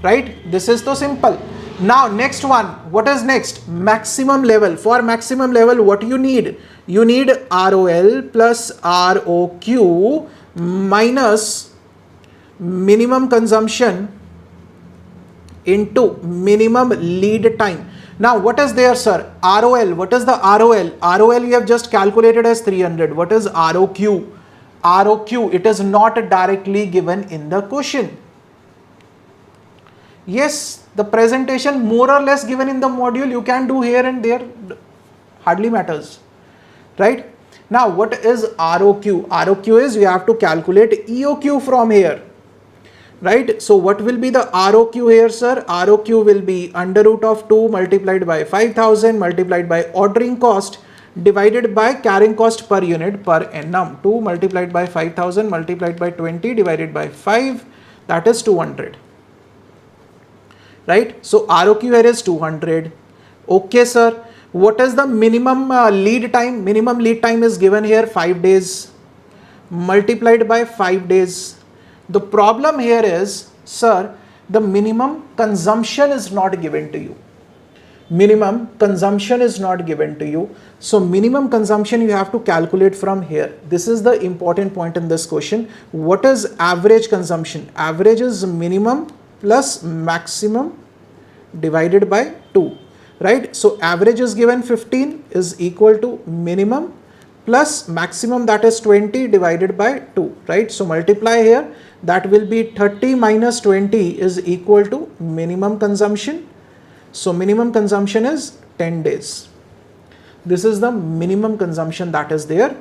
Right? This is the simple. Now, next one. What is next? Maximum level. For maximum level, what you need? You need ROL plus ROQ minus minimum consumption into minimum lead time. Now, what is there, sir? ROL. What is the ROL? ROL we have just calculated as 300. What is ROQ? ROQ, it is not directly given in the question. Yes, the presentation more or less given in the module, you can do here and there, hardly matters, right? Now, what is ROQ? ROQ is you have to calculate EOQ from here. Right, so what will be the ROQ here, sir? ROQ will be under root of 2 multiplied by 5,000 multiplied by ordering cost divided by carrying cost per unit per annum. 2 multiplied by 5,000 multiplied by 20 divided by 5, that is 200. Right, so ROQ here is 200. Okay, sir. What is the minimum lead time? Minimum lead time is given here 5 days multiplied by 5 days. The problem here is, sir, the minimum consumption is not given to you. Minimum consumption is not given to you. So minimum consumption you have to calculate from here. This is the important point in this question. What is average consumption? Average is minimum plus maximum divided by 2. Right? So average is given 15 is equal to minimum plus maximum, that is 20 divided by 2. Right? So multiply here. That will be 30 minus 20 is equal to minimum consumption. So minimum consumption is 10 days. This is the minimum consumption that is there,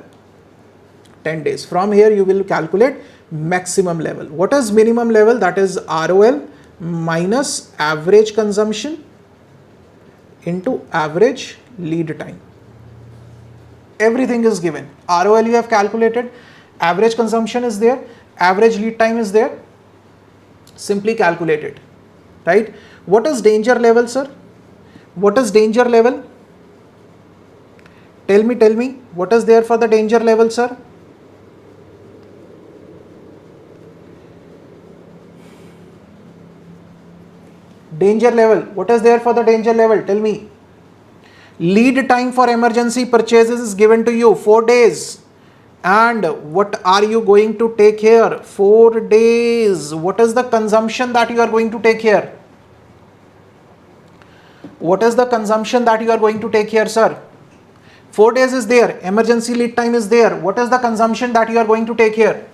10 days. From here you will calculate maximum level. What is minimum level? That is ROL minus average consumption into average lead time. Everything is given. ROL you have calculated, average consumption is there, average lead time is there, simply calculate it, right? What is danger level, sir? What is danger level? Tell me, what is there for the danger level, sir? Danger level, what is there for the danger level? Tell me. Lead time for emergency purchases is given to you 4 days. And what are you going to take here? 4 days. What is the consumption that you are going to take here? What is the consumption that you are going to take here, sir? 4 days is there. Emergency lead time is there. What is the consumption that you are going to take here?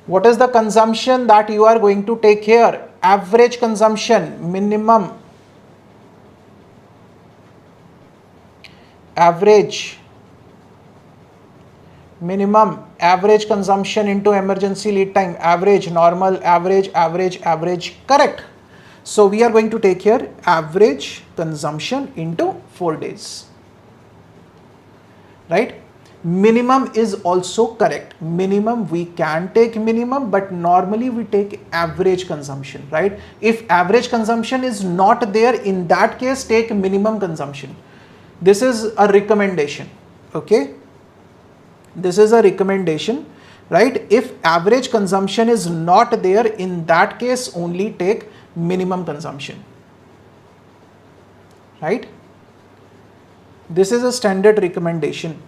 What is the consumption that you are going to take here? Average consumption, minimum, average, minimum, average consumption into emergency lead time, average, normal, average, average, average, correct. So we are going to take here average consumption into 4 days, right? Minimum is also correct. Minimum, we can take minimum, but normally we take average consumption, right? If average consumption is not there, in that case take minimum consumption. This is a recommendation, okay? This is a recommendation, right? If average consumption is not there, in that case only take minimum consumption, right? This is a standard recommendation.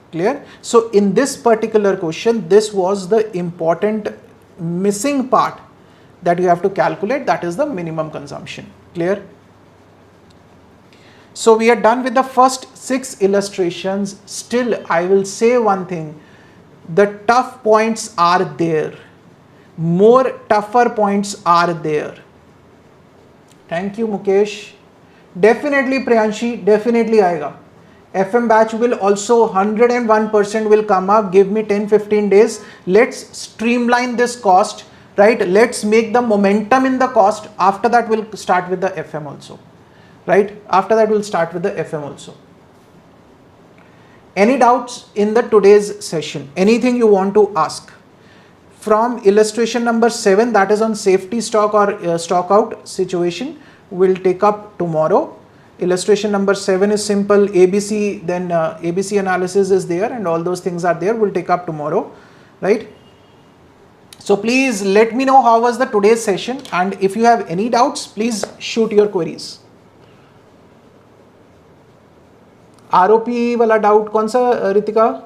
Clear? So in this particular question, this was the important missing part that you have to calculate, that is the minimum consumption. Clear? So we are done with the first 6 illustrations. Still, I will say one thing, the tough points are there. More tougher points are there. Thank you, Mukesh. Definitely, Priyanshi, definitely aayega. FM batch will also 101% will come up. Give me 10-15 days. Let's streamline this cost, right? Let's make the momentum in the cost. After that, we'll start with the FM also, right? After that, we'll start with the FM also. Any doubts in the today's session? Anything you want to ask? From illustration number 7, that is on safety stock or stock out situation, we'll take up tomorrow. Illustration number 7 is simple, ABC, then ABC analysis is there and all those things are there. We'll take up tomorrow, right? So please let me know how was the today's session, and if you have any doubts, please shoot your queries. ROP wala doubt kaun sa, Ritika?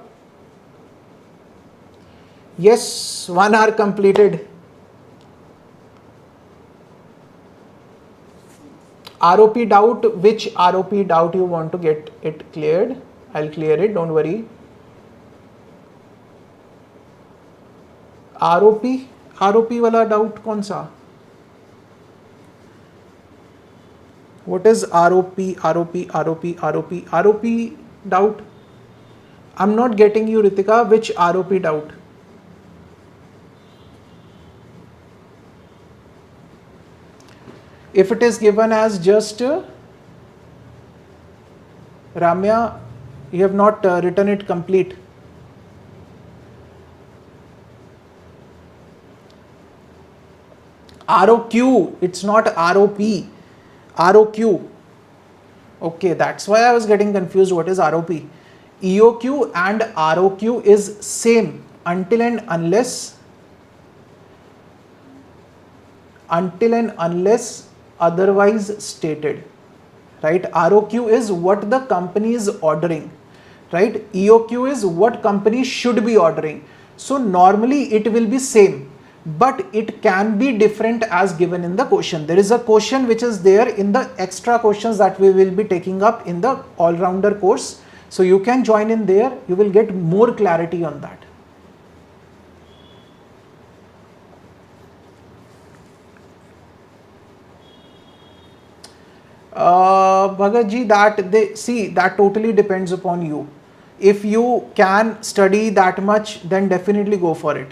Yes, 1 hour completed. ROP doubt, which ROP doubt you want to get it cleared? I'll clear it, don't worry. ROP wala doubt kaun sa? What is ROP doubt? I'm not getting you, Ritika. Which ROP doubt? If it is given as just Ramya, you have not written it complete. ROQ, it's not ROP. ROQ. Okay, that's why I was getting confused. What is ROP? EOQ and ROQ is same until and unless otherwise stated, right? ROQ is what the company is ordering, right? EOQ is what company should be ordering. So normally it will be same, but it can be different as given in the question. There is a question which is there in the extra questions that we will be taking up in the all-rounder course. So you can join in there, you will get more clarity on that. Bhagat ji, that totally depends upon you. If you can study that much, then definitely go for it.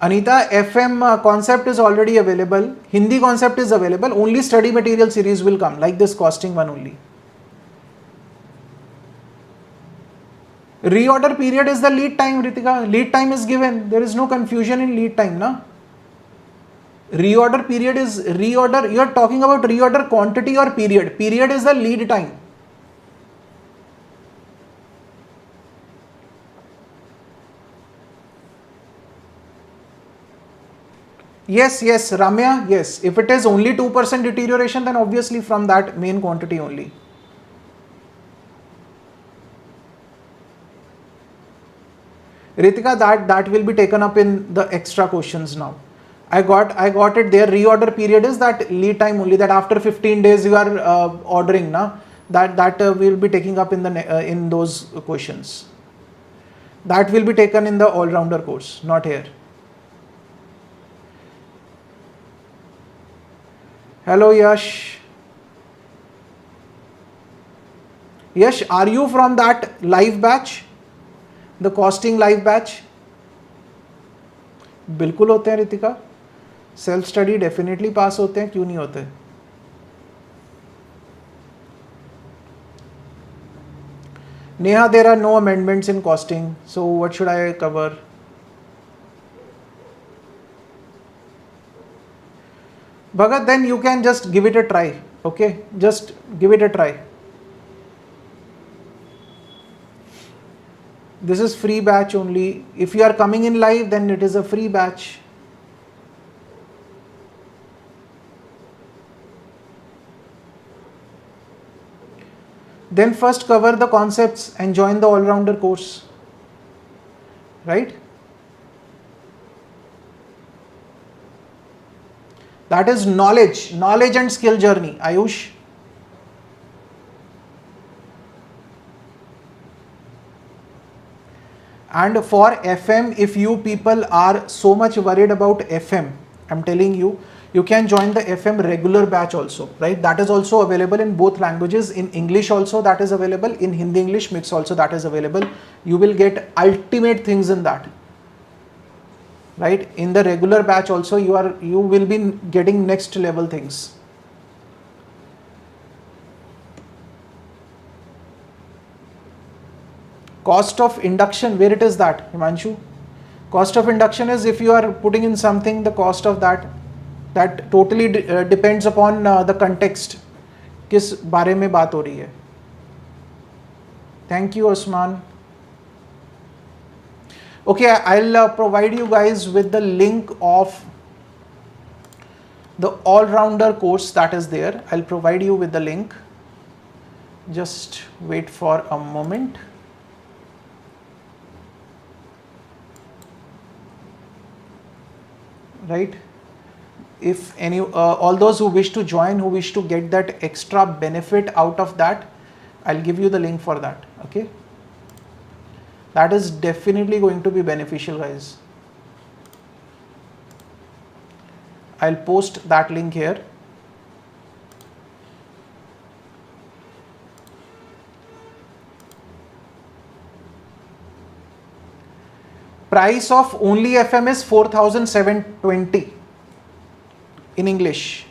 Anita, FM concept is already available. Hindi concept is available. Only study material series will come, like this costing one only. Reorder period is the lead time, Ritika. Lead time is given. There is no confusion in lead time, na? Reorder period is reorder. You are talking about reorder quantity or period. Period is the lead time. Yes, Ramya, yes. If it is only 2% deterioration, then obviously from that main quantity only. Ritika, that will be taken up in the extra questions now. I got it there. Reorder period is that lead time only, that after 15 days you are ordering, na? That will be taking up in the in those questions. That will be taken in the all-rounder course, not here. Hello Yash. Yash, are you from that live batch? The costing live batch? बिल्कुल होते हैं Ritika. Self study definitely pass होते हैं, क्यों नहीं होते? Neha, there are no amendments in costing, so what should I cover? Bhagat, then you can just give it a try, okay? Just give it a try. This is free batch only. If you are coming in live, then it is a free batch. Then first cover the concepts and join the all-rounder course, right? That is knowledge and skill journey, Ayush. And for FM, if you people are so much worried about FM, I'm telling you, you can join the FM regular batch also, right? That is also available in both languages. In English also that is available. In Hindi English mix also that is available. You will get ultimate things in that, right? In the regular batch also you will be getting next level things. Cost of induction, where it is that, Himanshu? Cost of induction is if you are putting in something, the cost of that totally depends upon the context. किस बारे में बात हो रही है? Thank you, Osman. Okay, I'll provide you guys with the link of the all-rounder course that is there. I'll provide you with the link. Just wait for a moment. Right? If any, all those who wish to join, who wish to get that extra benefit out of that, I'll give you the link for that. Okay? That is definitely going to be beneficial, guys. I'll post that link here. Price of only FM is 4,720 in English,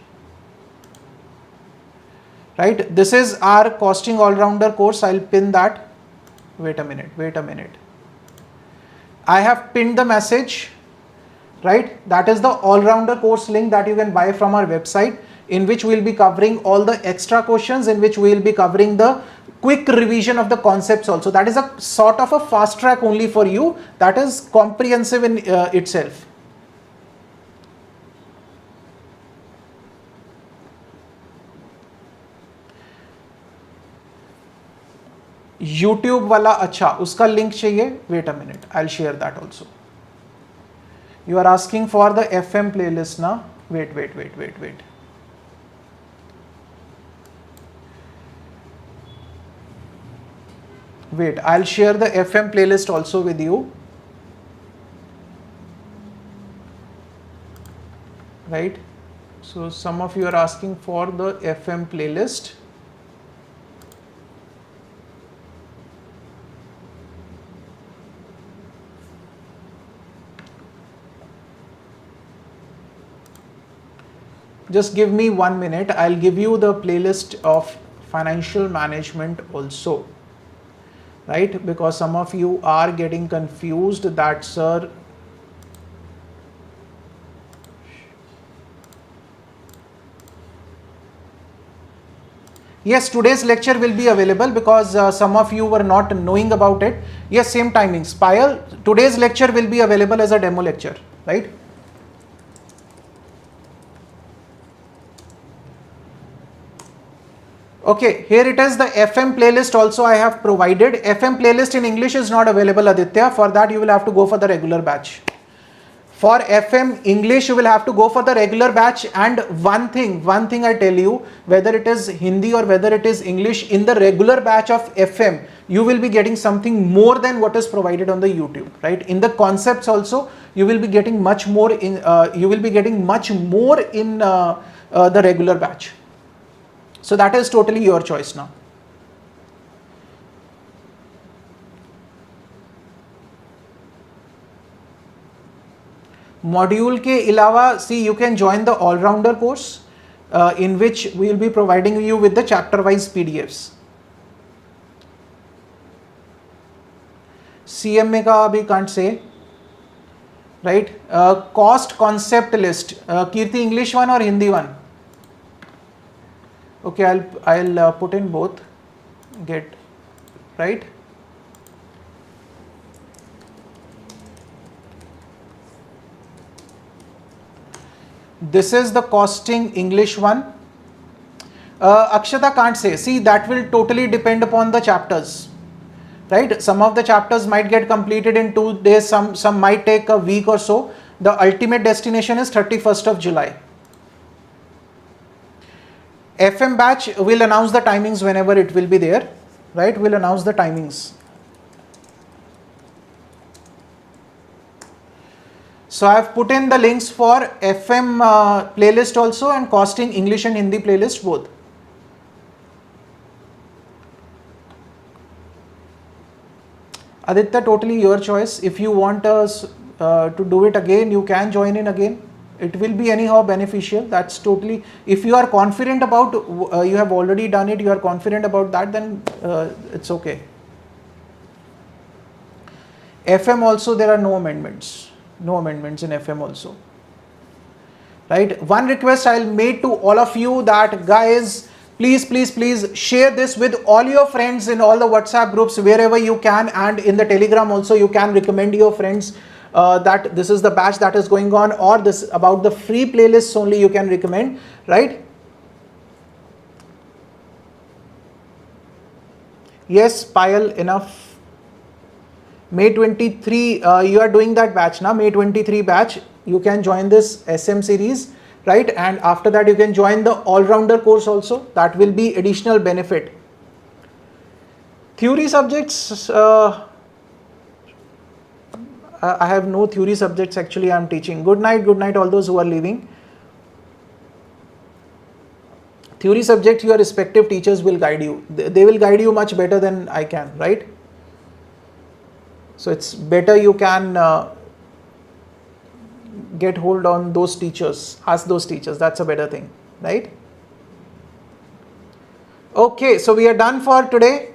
right? This is our costing all-rounder course. I'll pin that. Wait a minute. I have pinned the message, right? That is the all-rounder course link that you can buy from our website, in which we'll be covering all the extra questions, in which we'll be covering the quick revision of the concepts also. That is a sort of a fast track only for you. That is comprehensive in itself. YouTube वाला अच्छा, उसका link चाहिए. Wait a minute, I'll share that also. You are asking for the FM playlist now. Wait. Wait, I'll share the FM playlist also with you. Right? So some of you are asking for the FM playlist. Just give me 1 minute. I'll give you the playlist of financial management also. Right? Because some of you are getting confused that, sir, yes, today's lecture will be available because some of you were not knowing about it. Yes, same timings. Payal, today's lecture will be available as a demo lecture, right? Okay, here it is, the FM playlist also I have provided. FM playlist in English is not available, Aditya. For that you will have to go for the regular batch. For FM English, you will have to go for the regular batch. And one thing I tell you, whether it is Hindi or whether it is English, in the regular batch of FM, you will be getting something more than what is provided on the YouTube, right? In the concepts also, you will be getting much more in. You will be getting much more in the regular batch. So that is totally your choice now. Module के अलावा, see, you can join the all-rounder course in which we will be providing you with the chapter-wise PDFs. CMA का अभी can't say, right? Cost concept list. Kirti, English one or Hindi one? Okay, I'll put in both. Get, right? This is the costing English one. Akshata can't say. See, that will totally depend upon the chapters, right? Some of the chapters might get completed in 2 days, some might take a week or so. The ultimate destination is 31st of July. FM batch will announce the timings whenever it will be there, right? We'll announce the timings. So I have put in the links for FM playlist also and costing English and Hindi playlist both. Aditya, totally your choice. If you want us to do it again, you can join in again. It will be anyhow beneficial. That's totally, if you are confident about, you have already done it, you are confident about that, then it's okay. FM also, there are no amendments. No amendments in FM also, right? One request I'll make to all of you, that guys, please share this with all your friends in all the WhatsApp groups wherever you can, and in the Telegram also you can recommend your friends that this is the batch that is going on, or this about the free playlists only you can recommend, right? Yes, Payal, enough. May 23, you are doing that batch now, May 23 batch, you can join this SM series, right? And after that you can join the all-rounder course also. That will be additional benefit. Theory subjects, I have no theory subjects actually I am teaching. Good night all those who are leaving. Theory subject, your respective teachers will guide you. They will guide you much better than I can, right? So it's better you can get hold on those teachers, ask those teachers, that's a better thing, right? Okay, so we are done for today.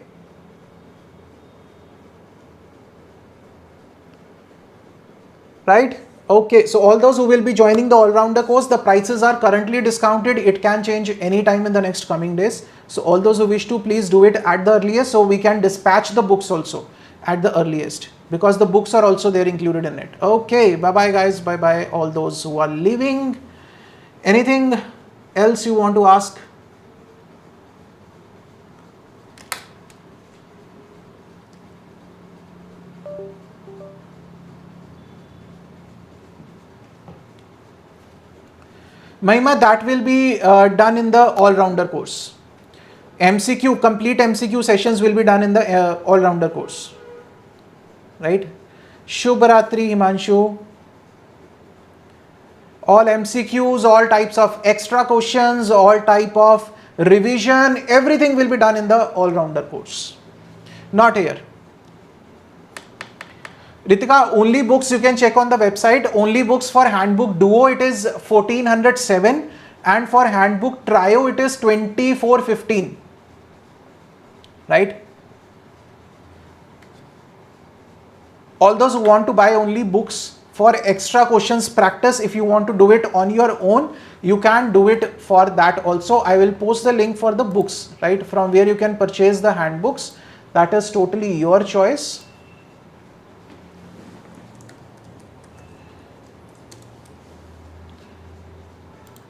Right? Okay, so all those who will be joining the all-rounder course, the prices are currently discounted. It can change any time in the next coming days. So all those who wish to, please do it at the earliest, so we can dispatch the books also at the earliest, because the books are also there included in it. Okay, bye bye guys, bye bye all those who are leaving. Anything else you want to ask? Mahima, that will be done in the all-rounder course. MCQ, complete MCQ sessions will be done in the all-rounder course. Right? Shubharatri, Himanshu. All MCQs, all types of extra questions, all type of revision, everything will be done in the all-rounder course. Not here. Ritika, only books you can check on the website. Only books for handbook Duo, it is 1407, and for handbook Trio it is 2415. Right? All those who want to buy only books for extra questions practice, if you want to do it on your own, you can do it for that also. I will post the link for the books, right, from where you can purchase the handbooks. That is totally your choice.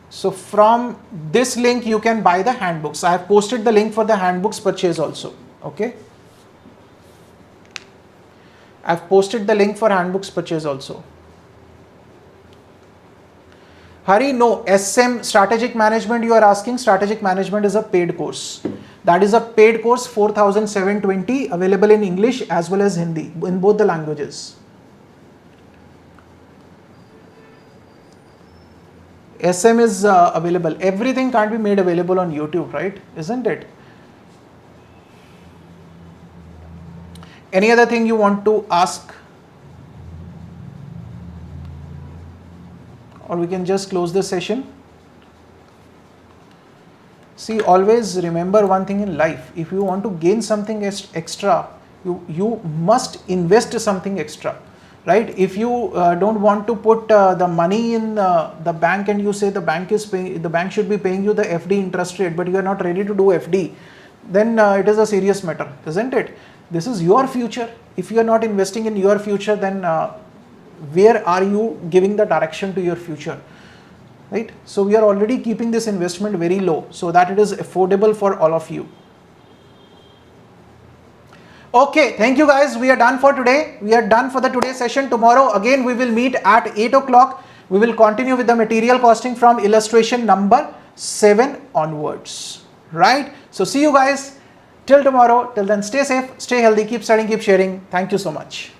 So from this link you can buy the handbooks. I have posted the link for the handbooks purchase also. Okay. I have posted the link for handbooks purchase also. Hari, no, SM strategic management you are asking. Strategic management is a paid course. That is a paid course, 4,720, available in English as well as Hindi, in both the languages. SM is available. Everything can't be made available on YouTube, right? Isn't it? Any other thing you want to ask? Or we can just close the session. See, always remember one thing in life. If you want to gain something extra, you must invest something extra, right? If you don't want to put the money in the bank, and you say the bank should be paying you the FD interest rate, but you are not ready to do FD, then it is a serious matter, isn't it? This is your future. If you are not investing in your future, then where are you giving the direction to your future, right? So we are already keeping this investment very low so that it is affordable for all of you. Okay, thank you guys. We are done for today. We are done for the today's session. Tomorrow again we will meet at 8 o'clock. We will continue with the material costing from illustration number 7 onwards, right? So see you guys till tomorrow. Till then, stay safe, stay healthy, keep studying, keep sharing. Thank you so much.